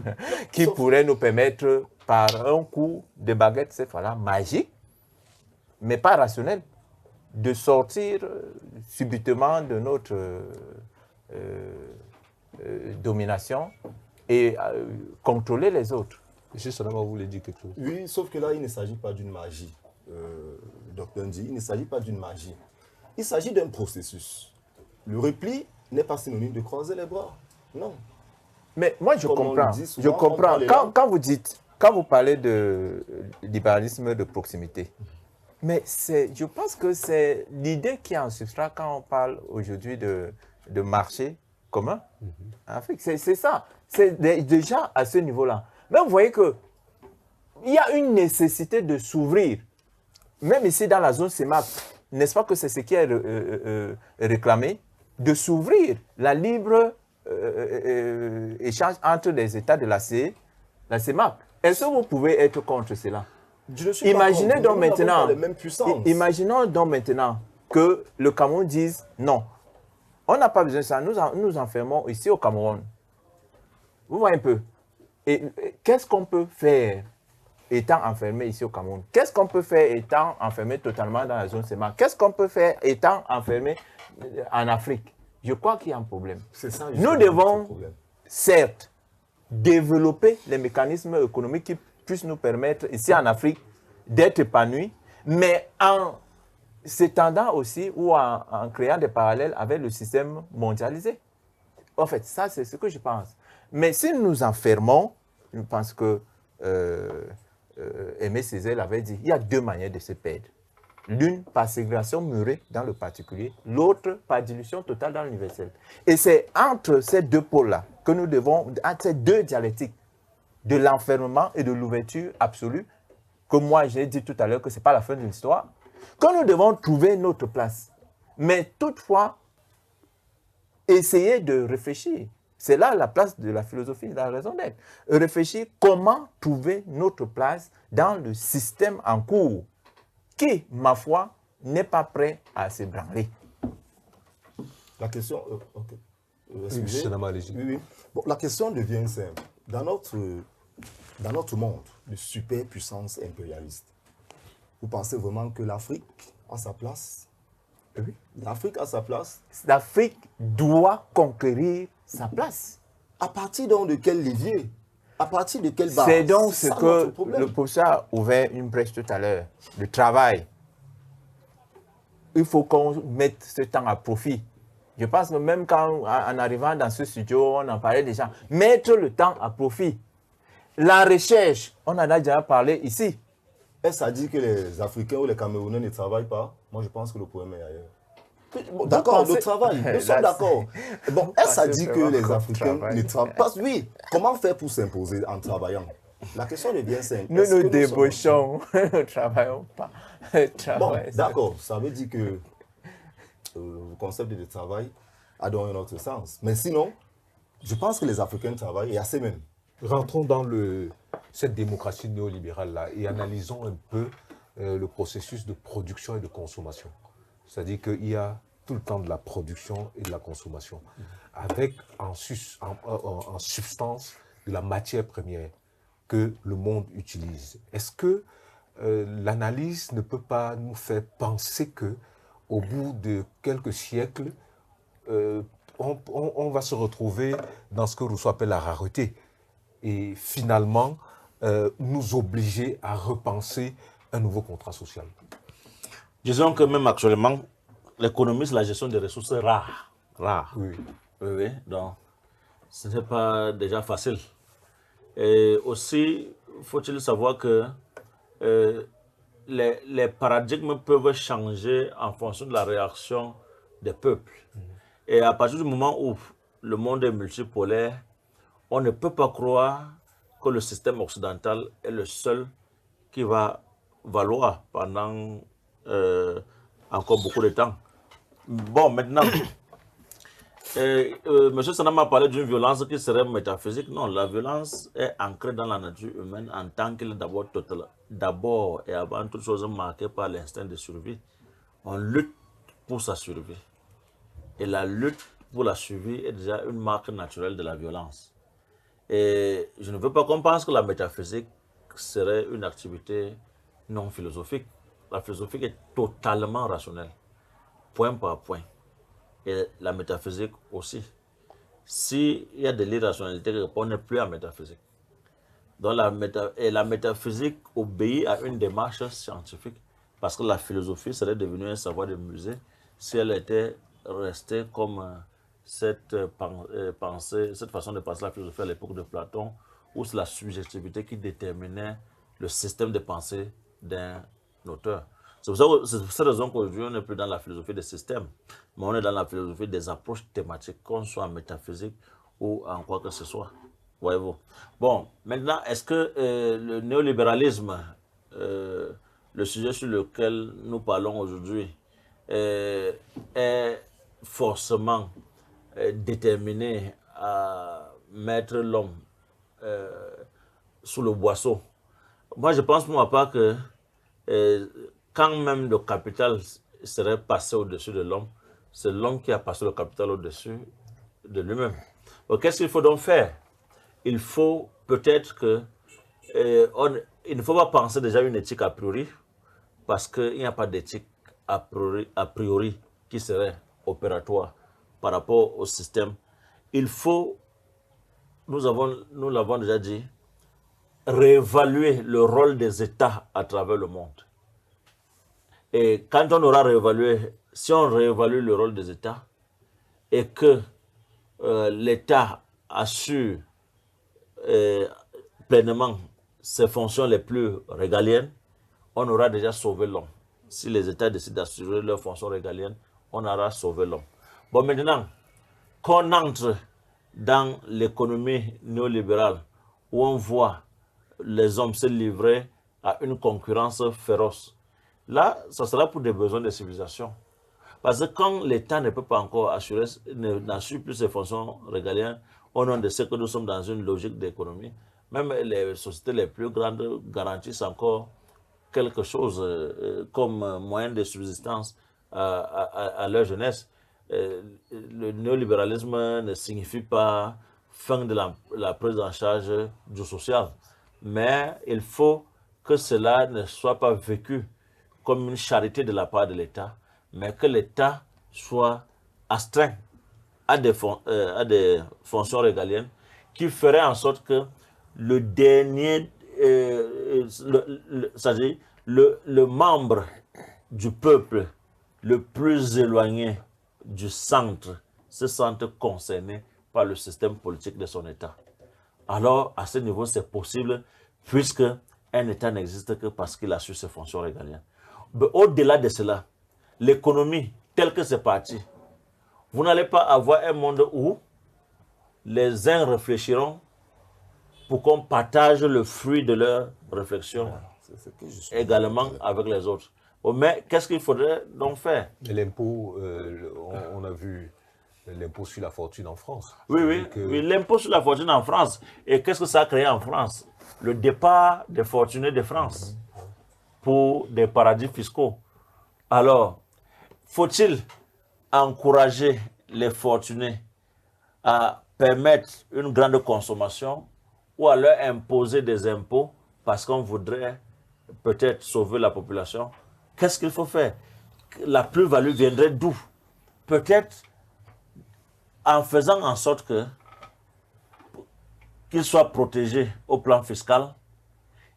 qui pourrait nous permettre, par un coup de baguette, cette fois-là, magique, mais pas rationnel, de sortir subitement de notre domination et contrôler les autres. M. Sonama, vous voulez dire quelque chose? Oui, sauf que là, il ne s'agit pas d'une magie. Dr Ndi, il ne s'agit pas d'une magie. Il s'agit d'un processus. Le repli n'est pas synonyme de croiser les bras. Non. Mais moi, je Comme comprends. on le dit souvent, Je comprends. Quand Quand vous parlez de libéralisme de proximité, mais je pense que c'est l'idée qui en substrat quand on parle aujourd'hui de marché commun en Afrique. C'est ça. C'est déjà à ce niveau-là. Mais vous voyez qu'il y a une nécessité de s'ouvrir. Même ici dans la zone CEMAC, n'est-ce pas que c'est ce qui est réclamé? De s'ouvrir la libre échange entre les États de la CEMAC. Est-ce que vous pouvez être contre cela? Imaginez donc maintenant, imaginons donc maintenant que le Cameroun dise non. On n'a pas besoin de ça, nous enfermons ici au Cameroun. Vous voyez un peu. Et qu'est-ce qu'on peut faire étant enfermé ici au Cameroun? Qu'est-ce qu'on peut faire étant enfermé totalement dans la zone CEMAC? Qu'est-ce qu'on peut faire étant enfermé en Afrique? Je crois qu'il y a un problème. Ça, nous devons, certes, développer les mécanismes économiques qui puissent nous permettre, ici en Afrique, d'être épanouis, mais en s'étendant aussi ou en créant des parallèles avec le système mondialisé. En fait, ça, c'est ce que je pense. Mais si nous nous enfermons, je pense que Aimé Césaire avait dit, il y a deux manières de se perdre. L'une par ségrégation murée dans le particulier, l'autre par dilution totale dans l'universel. Et c'est entre ces deux pôles-là que nous devons, entre ces deux dialectiques, de l'enfermement et de l'ouverture absolue, que moi j'ai dit tout à l'heure que ce n'est pas la fin de l'histoire, que nous devons trouver notre place. Mais toutefois, essayer de réfléchir. C'est là la place de la philosophie, la raison d'être. Réfléchir comment trouver notre place dans le système en cours, qui, ma foi, n'est pas prêt à se branler. La question... oui. Bon, la question devient simple. Dans notre monde de superpuissance impérialiste, vous pensez vraiment que l'Afrique a sa place? Oui. L'Afrique a sa place? L'Afrique doit conquérir sa place. À partir donc de quel levier? À partir de quelle base? C'est donc ce que le professeur a ouvert une brèche tout à l'heure. Le travail. Il faut qu'on mette ce temps à profit. Je pense que même quand, en arrivant dans ce studio, on en parlait déjà. Mettre le temps à profit. La recherche, on en a déjà parlé ici. Est-ce à dire que les Africains ou les Camerounais ne travaillent pas? Moi, je pense que le problème est ailleurs. Bon, d'accord, le pensez- travail, nous Là, sommes d'accord. Bon, est-ce à pensez dire que vraiment les qu'on Africains travaille? ne travaillent pas? Oui, comment faire pour s'imposer en travaillant? La question devient simple. Nous Est-ce nous que nous sommes aussi- débauchons, nous ne travaillons pas. Le Bon, travail, c'est- d'accord, ça veut dire que le concept de travail a dans un autre sens. Mais sinon, je pense que les Africains travaillent et assez même. Rentrons dans cette démocratie néolibérale-là et analysons un peu le processus de production et de consommation. C'est-à-dire qu'il y a tout le temps de la production et de la consommation, avec en substance de la matière première que le monde utilise. Est-ce que l'analyse ne peut pas nous faire penser que, au bout de quelques siècles, on va se retrouver dans ce que Rousseau appelle la rareté et finalement nous obliger à repenser un nouveau contrat social? Disons que même actuellement, l'économie, c'est la gestion des ressources rares. Rares. Oui. Oui, oui. Donc, ce n'est pas déjà facile. Et aussi, faut-il savoir que les paradigmes peuvent changer en fonction de la réaction des peuples. Et à partir du moment où le monde est multipolaire, on ne peut pas croire que le système occidental est le seul qui va valoir pendant encore beaucoup de temps. Bon, maintenant, M. Sana m'a parlé d'une violence qui serait métaphysique. Non, la violence est ancrée dans la nature humaine en tant qu'elle est d'abord et avant toute chose marquée par l'instinct de survie. On lutte pour sa survie. Et la lutte pour la survie est déjà une marque naturelle de la violence. Et je ne veux pas qu'on pense que la métaphysique serait une activité non philosophique. La philosophie est totalement rationnelle, point par point. Et la métaphysique aussi. S'il y a de l'irrationalité, on n'est plus en métaphysique. Donc la métaphysique obéit à une démarche scientifique, parce que la philosophie serait devenue un savoir de musée si elle était restée comme cette façon de penser la philosophie à l'époque de Platon, où c'est la subjectivité qui déterminait le système de pensée d'un auteur. C'est pour cette raison qu'aujourd'hui, on n'est plus dans la philosophie des systèmes, mais on est dans la philosophie des approches thématiques, qu'on soit en métaphysique ou en quoi que ce soit. Voyez-vous. Bon, maintenant, est-ce que le néolibéralisme, le sujet sur lequel nous parlons aujourd'hui, est forcément déterminé à mettre l'homme sous le boisseau? Moi, je pense pour ma part que quand même le capital serait passé au-dessus de l'homme, c'est l'homme qui a passé le capital au-dessus de lui-même. Qu'est-ce qu'il faut donc faire? Il faut peut-être que il ne faut pas penser déjà une éthique a priori, parce qu'il n'y a pas d'éthique a priori qui serait opératoire par rapport au système. Il faut, nous l'avons déjà dit, réévaluer le rôle des États à travers le monde. Et quand on aura réévalué, si on réévalue le rôle des États et que l'État assure pleinement ses fonctions les plus régaliennes, on aura déjà sauvé l'homme. Si les États décident d'assurer leurs fonctions régaliennes, on aura sauvé l'homme. Bon, maintenant, qu'on entre dans l'économie néolibérale, où on voit les hommes se livrer à une concurrence féroce, là, ça sera pour des besoins de civilisation. Parce que quand l'État ne peut pas encore assurer, n'assure plus ses fonctions régaliennes, au nom de ce que nous sommes dans une logique d'économie, même les sociétés les plus grandes garantissent encore quelque chose comme moyen de subsistance à leur jeunesse. Le néolibéralisme ne signifie pas fin de la prise en charge du social, mais il faut que cela ne soit pas vécu comme une charité de la part de l'État, mais que l'État soit astreint à des fonctions régaliennes qui feraient en sorte que le dernier, c'est-à-dire le membre du peuple le plus éloigné du centre se sente concerné par le système politique de son État. Alors, à ce niveau, c'est possible, puisque un État n'existe que parce qu'il assure ses fonctions régaliennes. Au-delà de cela, l'économie tel que c'est parti, vous n'allez pas avoir un monde où les uns réfléchiront pour qu'on partage le fruit de leur réflexion C'est ce que je suis. également avec les autres. Bon, mais qu'est-ce qu'il faudrait donc faire? L'impôt, on a vu l'impôt sur la fortune en France. Oui, C'est-à-dire que- oui, l'impôt sur la fortune en France. Et qu'est-ce que ça a créé en France? Le départ des fortunés de France pour des paradis fiscaux. Alors, faut-il encourager les fortunés à permettre une grande consommation ou à leur imposer des impôts parce qu'on voudrait peut-être sauver la population? Qu'est-ce qu'il faut faire? La plus-value viendrait d'où? Peut-être en faisant en sorte qu'ils soient protégés au plan fiscal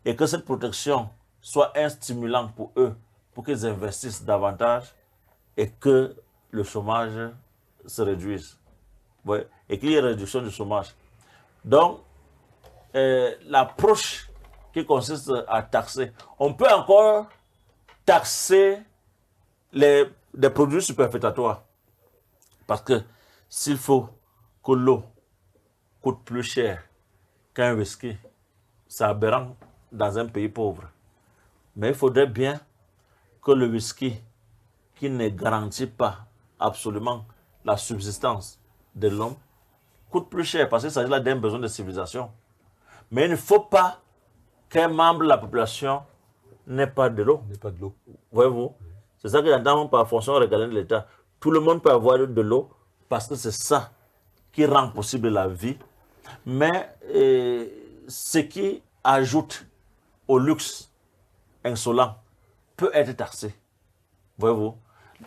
et que cette protection soit un stimulant pour eux, pour qu'ils investissent davantage et que le chômage se réduise. Ouais, et qu'il y ait réduction du chômage. Donc, l'approche qui consiste à taxer, on peut encore taxer des produits superfétatoires. Parce que s'il faut que l'eau coûte plus cher qu'un whisky, c'est aberrant dans un pays pauvre. Mais il faudrait bien que le whisky, qui ne garantit pas absolument la subsistance de l'homme, coûte plus cher parce qu'il s'agit là d'un besoin de civilisation. Mais il ne faut pas qu'un membre de la population n'ait pas de l'eau. n'est pas de l'eau. Voyez-vous? C'est ça que j'entends par fonction régalienne de l'État. Tout le monde peut avoir de l'eau parce que c'est ça qui rend possible la vie. Mais ce qui ajoute au luxe insolent peut être taxé. Voyez-vous?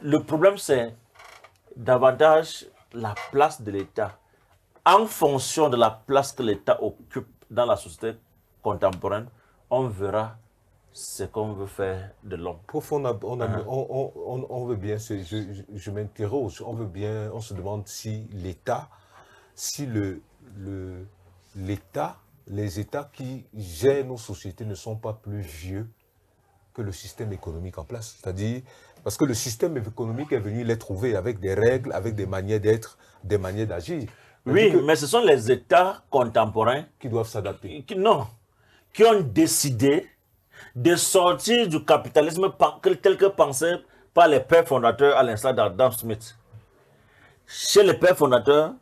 Le problème, c'est davantage la place de l'État. En fonction de la place que l'État occupe dans la société contemporaine, on verra ce qu'on veut faire de l'homme. Prof, on veut bien, je m'interroge, on se demande si l'État, si l'État, les États qui gèrent nos sociétés ne sont pas plus vieux que le système économique en place. C'est-à-dire, parce que le système économique est venu les trouver avec des règles, avec des manières d'être, des manières d'agir. Oui, mais ce sont les États contemporains Qui doivent s'adapter. qui ont décidé de sortir du capitalisme tel que pensé par les pères fondateurs, à l'instar d'Adam Smith. Chez les pères fondateurs,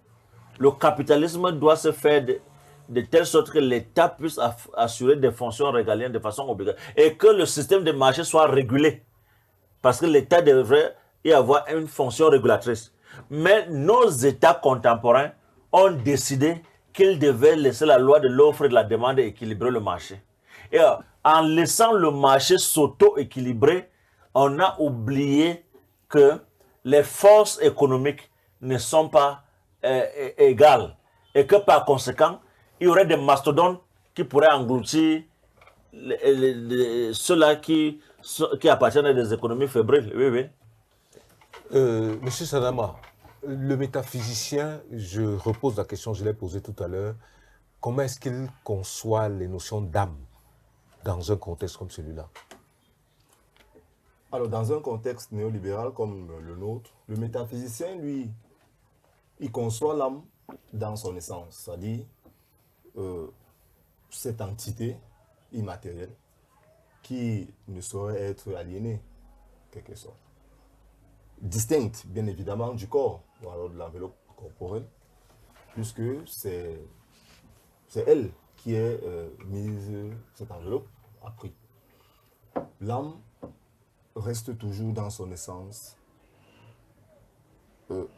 le capitalisme doit se faire de telle sorte que l'État puisse assurer des fonctions régaliennes de façon obligatoire et que le système de marché soit régulé. Parce que l'État devrait y avoir une fonction régulatrice. Mais nos États contemporains ont décidé qu'ils devaient laisser la loi de l'offre et de la demande équilibrer le marché. Et en laissant le marché s'auto-équilibrer, on a oublié que les forces économiques ne sont pas égales. Et que par conséquent, il y aurait des mastodontes qui pourraient engloutir ceux-là qui appartiennent à des économies fébriles. Oui, oui. Monsieur Sadama, le métaphysicien, je repose la question, je l'ai posée tout à l'heure, comment est-ce qu'il conçoit les notions d'âme dans un contexte comme celui-là? Alors, dans un contexte néolibéral comme le nôtre, le métaphysicien, lui, il conçoit l'âme dans son essence, c'est-à-dire cette entité immatérielle qui ne saurait être aliénée, en quelque sorte. Distincte, bien évidemment, du corps, ou alors de l'enveloppe corporelle, puisque c'est elle qui est mise, cette enveloppe, a pris. L'âme reste toujours dans son essence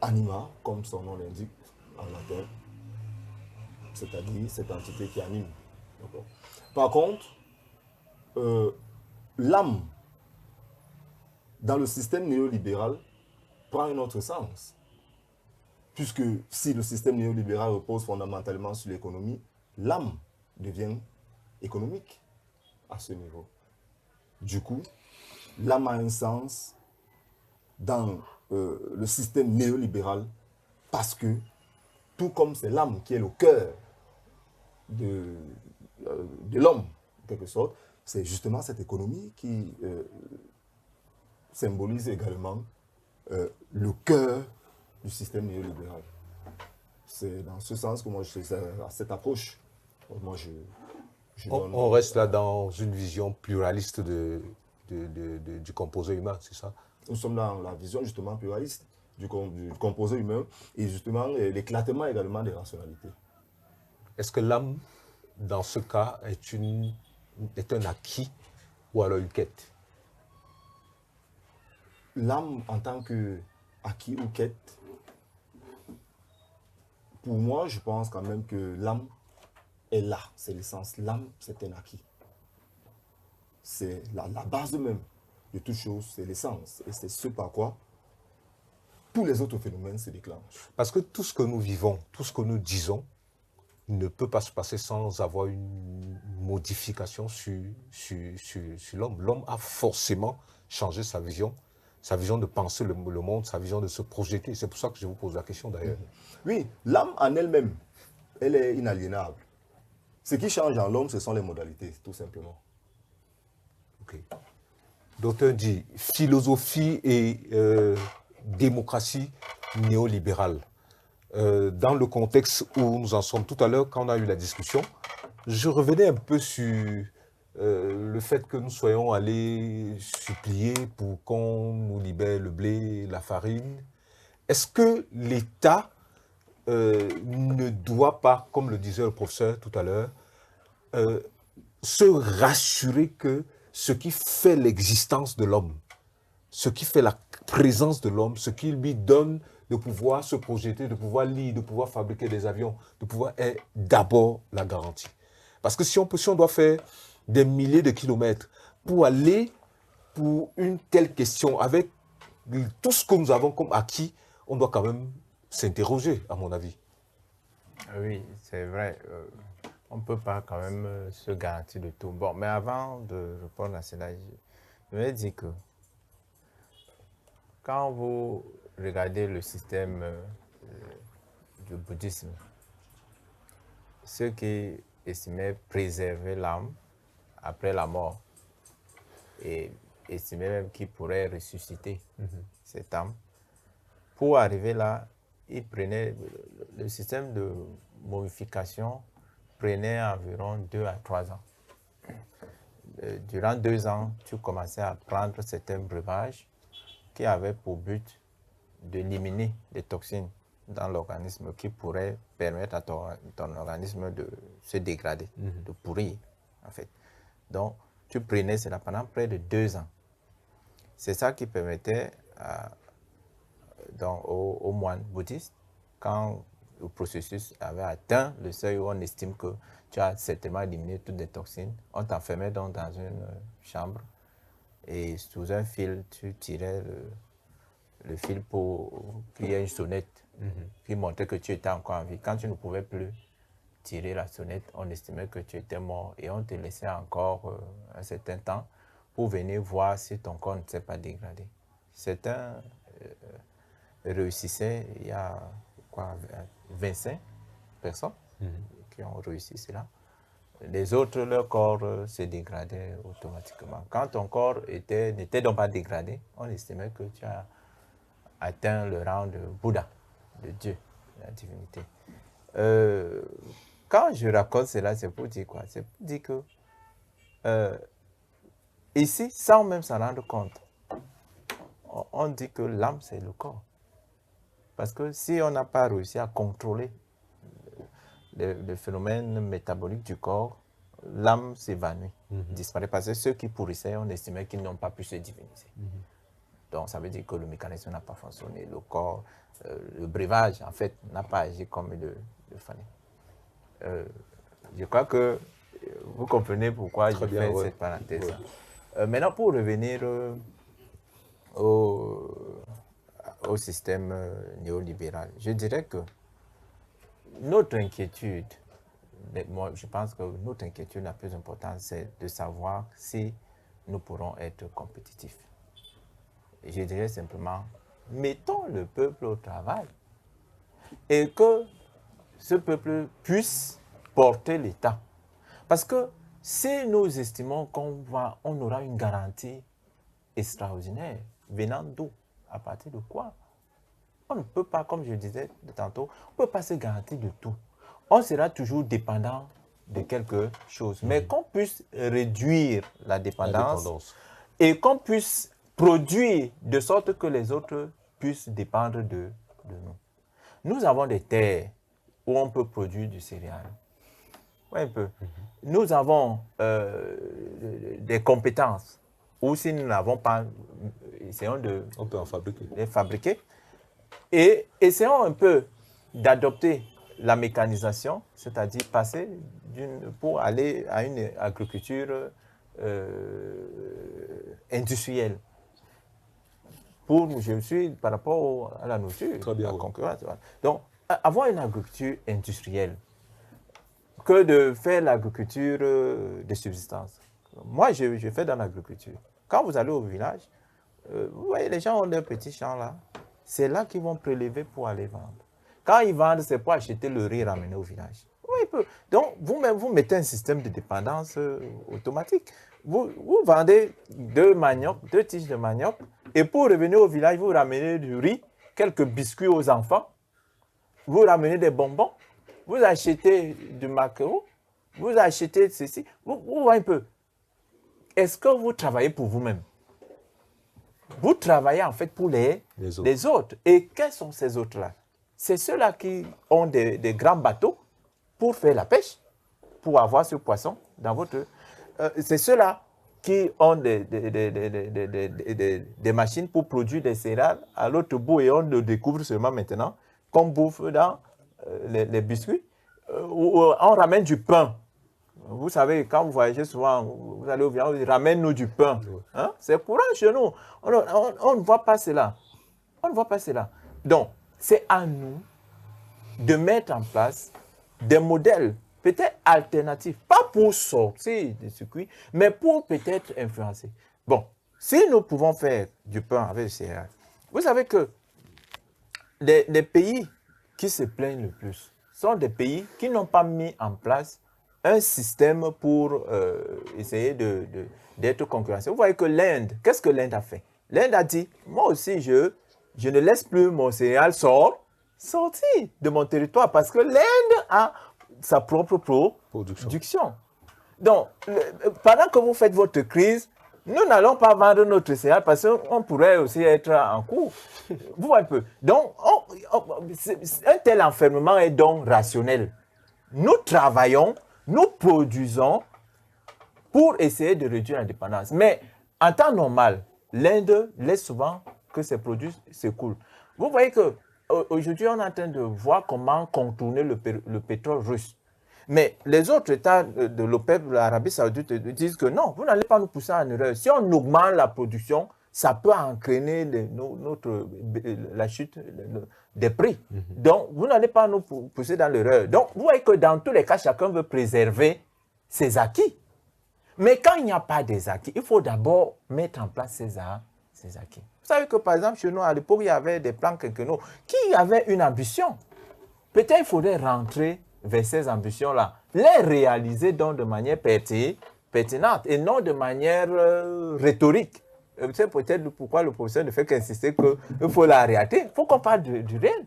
anima, comme son nom l'indique en latin, c'est-à-dire cette entité qui anime. Par contre, l'âme, dans le système néolibéral, prend un autre sens. Puisque si le système néolibéral repose fondamentalement sur l'économie, l'âme devient économique à ce niveau. Du coup, l'âme a un sens dans le système néolibéral parce que, tout comme c'est l'âme qui est le cœur de l'homme, en quelque sorte, c'est justement cette économie qui symbolise également le cœur du système néolibéral. C'est dans ce sens que moi, je fais cette approche. Moi, On reste là dans une vision pluraliste du composé humain, c'est ça? Nous sommes dans la vision justement pluraliste du composé humain et justement l'éclatement également des rationalités. Est-ce que l'âme, dans ce cas, est un acquis ou alors une quête? L'âme en tant qu'acquis ou quête, pour moi, je pense quand même que l'âme est là, c'est l'essence. L'âme, c'est un acquis. C'est la base même de toute chose, c'est l'essence. Et c'est ce par quoi tous les autres phénomènes se déclenchent. Parce que tout ce que nous vivons, tout ce que nous disons, ne peut pas se passer sans avoir une modification sur l'homme. L'homme a forcément changé sa vision de penser le monde, sa vision de se projeter. C'est pour ça que je vous pose la question d'ailleurs. Oui, l'âme en elle-même, elle est inaliénable. Ce qui change en l'homme, ce sont les modalités, tout simplement. Ok. D'auteur dit philosophie et démocratie néolibérale. Dans le contexte où nous en sommes tout à l'heure, quand on a eu la discussion, je revenais un peu sur le fait que nous soyons allés supplier pour qu'on nous libère le blé, la farine. Est-ce que l'État ne doit pas, comme le disait le professeur tout à l'heure, se rassurer que ce qui fait l'existence de l'homme, ce qui fait la présence de l'homme, ce qui lui donne de pouvoir se projeter, de pouvoir lire, de pouvoir fabriquer des avions, de pouvoir est d'abord la garantie. Parce que si on doit faire des milliers de kilomètres pour aller pour une telle question, avec tout ce que nous avons comme acquis, on doit quand même s'interroger, à mon avis. Oui, c'est vrai. On ne peut pas quand même se garantir de tout. Bon, mais avant de répondre à cela, je vais dire que quand vous regardez le système du bouddhisme, ceux qui estimaient préserver l'âme après la mort et estimaient même qu'ils pourraient ressusciter cette âme, pour arriver là, ils prenaient le système de momification prenait environ 2 à 3 ans. Durant 2 ans, tu commençais à prendre certains breuvages qui avaient pour but d'éliminer les toxines dans l'organisme qui pourraient permettre à ton organisme de se dégrader, de pourrir, en fait. Donc, tu prenais cela pendant près de 2 ans. C'est ça qui permettait aux moines bouddhistes, quand le processus avait atteint le seuil où on estime que tu as certainement éliminé toutes les toxines, on t'enfermait donc dans une chambre et sous un fil, tu tirais le fil pour qu'il y ait une sonnette qui montrait que tu étais encore en vie. Quand tu ne pouvais plus tirer la sonnette, on estimait que tu étais mort et on te laissait encore un certain temps pour venir voir si ton corps ne s'est pas dégradé. Certains réussissaient, il y a 25 personnes qui ont réussi cela. Les autres, leur corps se dégradait automatiquement. Quand ton corps n'était donc pas dégradé, on estimait que tu as atteint le rang de Bouddha, de Dieu, de la divinité. Quand je raconte cela, c'est pour dire quoi? C'est pour dire que ici, sans même s'en rendre compte, on dit que l'âme, c'est le corps. Parce que si on n'a pas réussi à contrôler le phénomène métabolique du corps, l'âme s'évanouit, disparaît. Parce que ceux qui pourrissaient, on estimait qu'ils n'ont pas pu se diviniser. Donc ça veut dire que le mécanisme n'a pas fonctionné. Le corps, le breuvage, en fait, n'a pas agi comme il le fallait. Je crois que vous comprenez pourquoi je fais cette parenthèse. Maintenant, pour revenir au système néolibéral, je dirais que notre inquiétude, moi je pense que notre inquiétude la plus importante, c'est de savoir si nous pourrons être compétitifs. Je dirais simplement, mettons le peuple au travail et que ce peuple puisse porter l'État. Parce que si nous estimons qu'on aura une garantie extraordinaire, venant d'où? À partir de quoi? On ne peut pas, comme je disais tantôt, on ne peut pas se garantir de tout. On sera toujours dépendant de quelque chose. Mais qu'on puisse réduire la dépendance et qu'on puisse produire de sorte que les autres puissent dépendre de nous. Nous avons des terres où on peut produire du céréal. Oui, un peu. Nous avons des compétences où si nous n'avons pas, essayons de On peut en fabriquer. les fabriquer et essayons un peu d'adopter la mécanisation, c'est-à-dire passer pour aller à une agriculture industrielle. Je suis par rapport à la nourriture, Très bien, à la oui. concurrence. Voilà. Donc, avoir une agriculture industrielle que de faire l'agriculture de subsistance. Moi, je fais dans l'agriculture. Quand vous allez au village, vous voyez, les gens ont leurs petits champs là. C'est là qu'ils vont prélever pour aller vendre. Quand ils vendent, c'est pour acheter le riz ramené au village. Oui, donc, vous-même, vous mettez un système de dépendance automatique. Vous vendez 2 tiges de manioc, et pour revenir au village, vous ramenez du riz, quelques biscuits aux enfants, vous ramenez des bonbons, vous achetez du maquereau, vous achetez ceci. Vous voyez un peu. Est-ce que vous travaillez pour vous-même? Vous travaillez en fait pour les autres. Et quels sont ces autres-là? C'est ceux-là qui ont des grands bateaux pour faire la pêche, pour avoir ce poisson dans votre... c'est ceux-là qui ont des machines pour produire des céréales à l'autre bout et on le découvre seulement maintenant, qu'on bouffe dans les biscuits, où on ramène du pain. Vous savez, quand vous voyagez souvent, vous allez au village, on dit ramène-nous du pain. Hein? C'est courant chez nous. On ne voit pas cela. On ne voit pas cela. Donc, c'est à nous de mettre en place des modèles peut-être alternatifs, pas pour sortir du circuit, mais pour peut-être influencer. Bon, si nous pouvons faire du pain avec le céréales, vous savez que les pays qui se plaignent le plus sont des pays qui n'ont pas mis en place un système pour essayer d'être concurrentiel. Vous voyez que l'Inde, qu'est-ce que l'Inde a fait? L'Inde a dit, moi aussi, je ne laisse plus mon céréal sortir de mon territoire parce que l'Inde a sa propre production. Donc, pendant que vous faites votre crise, nous n'allons pas vendre notre céréale parce qu'on pourrait aussi être en cours. Vous voyez un peu. Donc, un tel enfermement est donc rationnel. Nous travaillons, nous produisons pour essayer de réduire la dépendance. Mais en temps normal, l'Inde laisse souvent que ses produits s'écoulent. Vous voyez qu'aujourd'hui, on est en train de voir comment contourner le pétrole russe. Mais les autres États de l'OPEP, l'Arabie Saoudite, disent que non, vous n'allez pas nous pousser en erreur. Si on augmente la production, ça peut entraîner la chute des prix. Donc, vous n'allez pas nous pousser dans l'erreur. Donc, vous voyez que dans tous les cas, chacun veut préserver ses acquis. Mais quand il n'y a pas des acquis, il faut d'abord mettre en place ces acquis. Vous savez que, par exemple, chez nous, à l'époque, il y avait des plans quinquennaux qui avaient une ambition. Peut-être il faudrait rentrer vers ces ambitions-là, les réaliser donc de manière pertinente et non de manière rhétorique. C'est peut-être pourquoi le professeur ne fait qu'insister qu'il faut la réalité. Il faut qu'on parle du réel.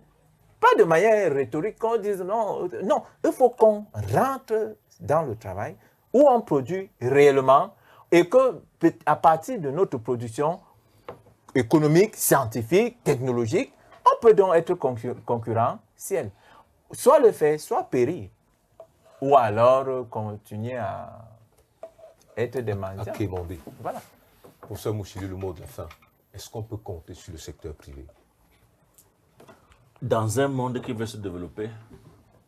Pas de manière rhétorique, qu'on dise non. Non, il faut qu'on rentre dans le travail où on produit réellement et qu'à partir de notre production économique, scientifique, technologique, on peut donc être concurrentiel. Soit le faire, soit périr. Ou alors continuer à être des mendiants. Voilà. Professeur Mouchili, le mot de la fin. Est-ce qu'on peut compter sur le secteur privé? Dans un monde qui veut se développer,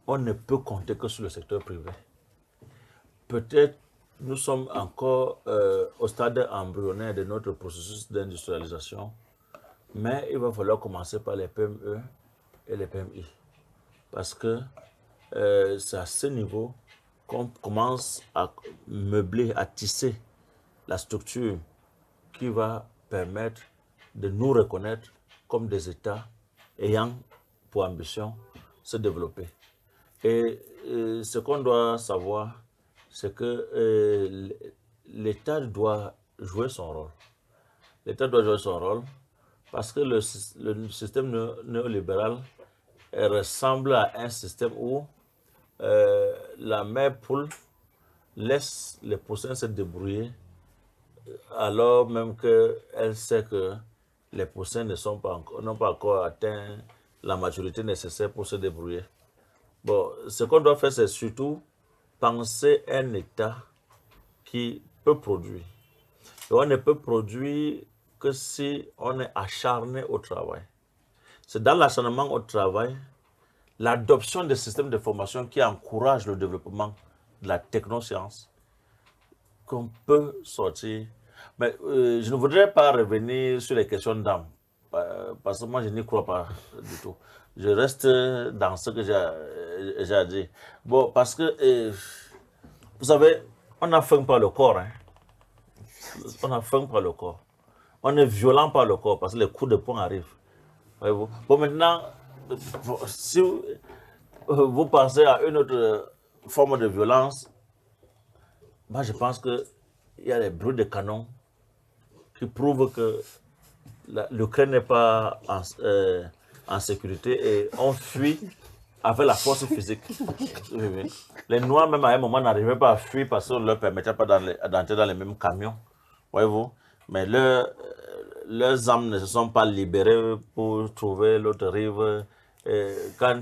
on ne peut compter que sur le secteur privé. Peut-être nous sommes encore au stade embryonnaire de notre processus d'industrialisation, mais il va falloir commencer par les PME et les PMI. Parce que c'est à ce niveau qu'on commence à meubler, à tisser la structure qui va permettre de nous reconnaître comme des États ayant pour ambition se développer. Et ce qu'on doit savoir, c'est que l'État doit jouer son rôle. L'État doit jouer son rôle Parce que le système néolibéral ressemble à un système où la mère poule laisse les poussins se débrouiller alors même qu'elle sait que les poussins n'ont pas encore atteint la maturité nécessaire pour se débrouiller. Bon, ce qu'on doit faire, c'est surtout penser un État qui peut produire. Et on ne peut produire que si on est acharné au travail. C'est dans l'acharnement au travail, l'adoption des systèmes de formation qui encouragent le développement de la technoscience qu'on peut sortir. Mais je ne voudrais pas revenir sur les questions d'âme, parce que moi je n'y crois pas du tout. Je reste dans ce que j'ai dit. Bon, parce que, vous savez, on n'a faim par le corps. Hein. On a faim par le corps. On est violent par le corps parce que les coups de poing arrivent. Voyez-vous? Bon, maintenant, si vous pensez à une autre forme de violence, moi je pense qu'il y a des bruits de canon qui prouvent que l'Ukraine n'est pas en sécurité et on fuit avec la force physique. Les Noirs, même à un moment, n'arrivaient pas à fuir parce qu'on ne leur permettait pas d'entrer dans les mêmes camions. Voyez-vous? Mais leurs âmes ne se sont pas libérées pour trouver l'autre rive. Quand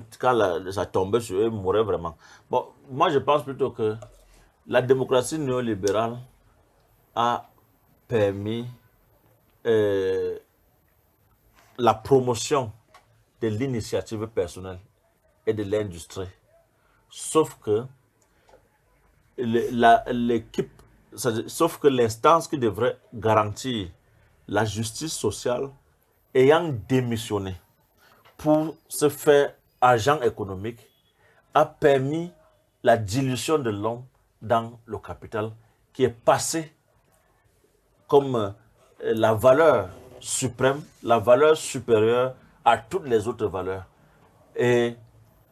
ça tombait sur eux, ils mouraient vraiment. Bon, moi, je pense plutôt que la démocratie néolibérale a permis la promotion de l'initiative personnelle et de l'industrie. Sauf que sauf que l'instance qui devrait garantir la justice sociale ayant démissionné pour se faire agent économique a permis la dilution de l'homme dans le capital qui est passé comme la valeur suprême, la valeur supérieure à toutes les autres valeurs. Et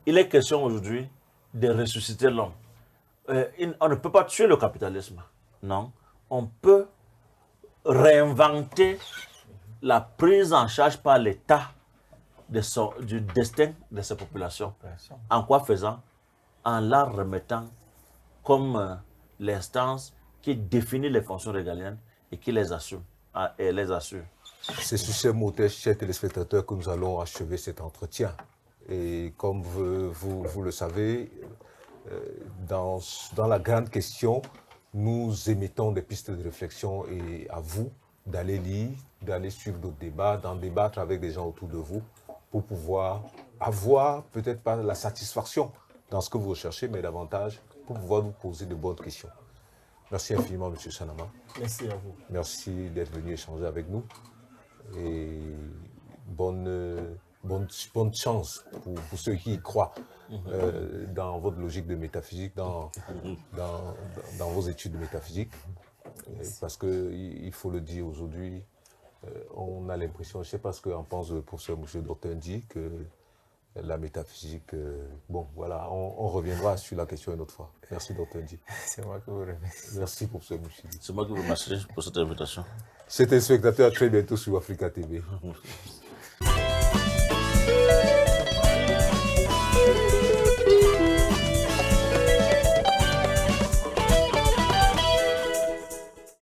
il est question aujourd'hui de ressusciter l'homme. On ne peut pas tuer le capitalisme. Non. On peut réinventer la prise en charge par l'État du destin de ces populations. En quoi faisant? En la remettant comme l'instance qui définit les fonctions régaliennes et qui les assume et les assure. C'est sur ces mots, chers téléspectateurs, que nous allons achever cet entretien. Et comme vous le savez, dans la grande question, nous émettons des pistes de réflexion et à vous d'aller lire, d'aller suivre d'autres débats, d'en débattre avec des gens autour de vous pour pouvoir avoir peut-être pas la satisfaction dans ce que vous recherchez, mais davantage pour pouvoir vous poser de bonnes questions. Merci infiniment, M. Sanama. Merci à vous. Merci d'être venu échanger avec nous. Et bonne chance pour ceux qui y croient dans votre logique de métaphysique, dans vos études de métaphysique. Parce qu'il faut le dire aujourd'hui, on a l'impression, je ne sais pas ce qu'en pense le professeur M. Dr Ndi, que la métaphysique, bon voilà, on reviendra sur la question une autre fois. Merci Dr Ndi. C'est moi qui vous remercie. Merci professeur Mouchidi. C'est moi qui vous remercie pour cette invitation. C'était spectateur, à très bientôt sur Africa TV.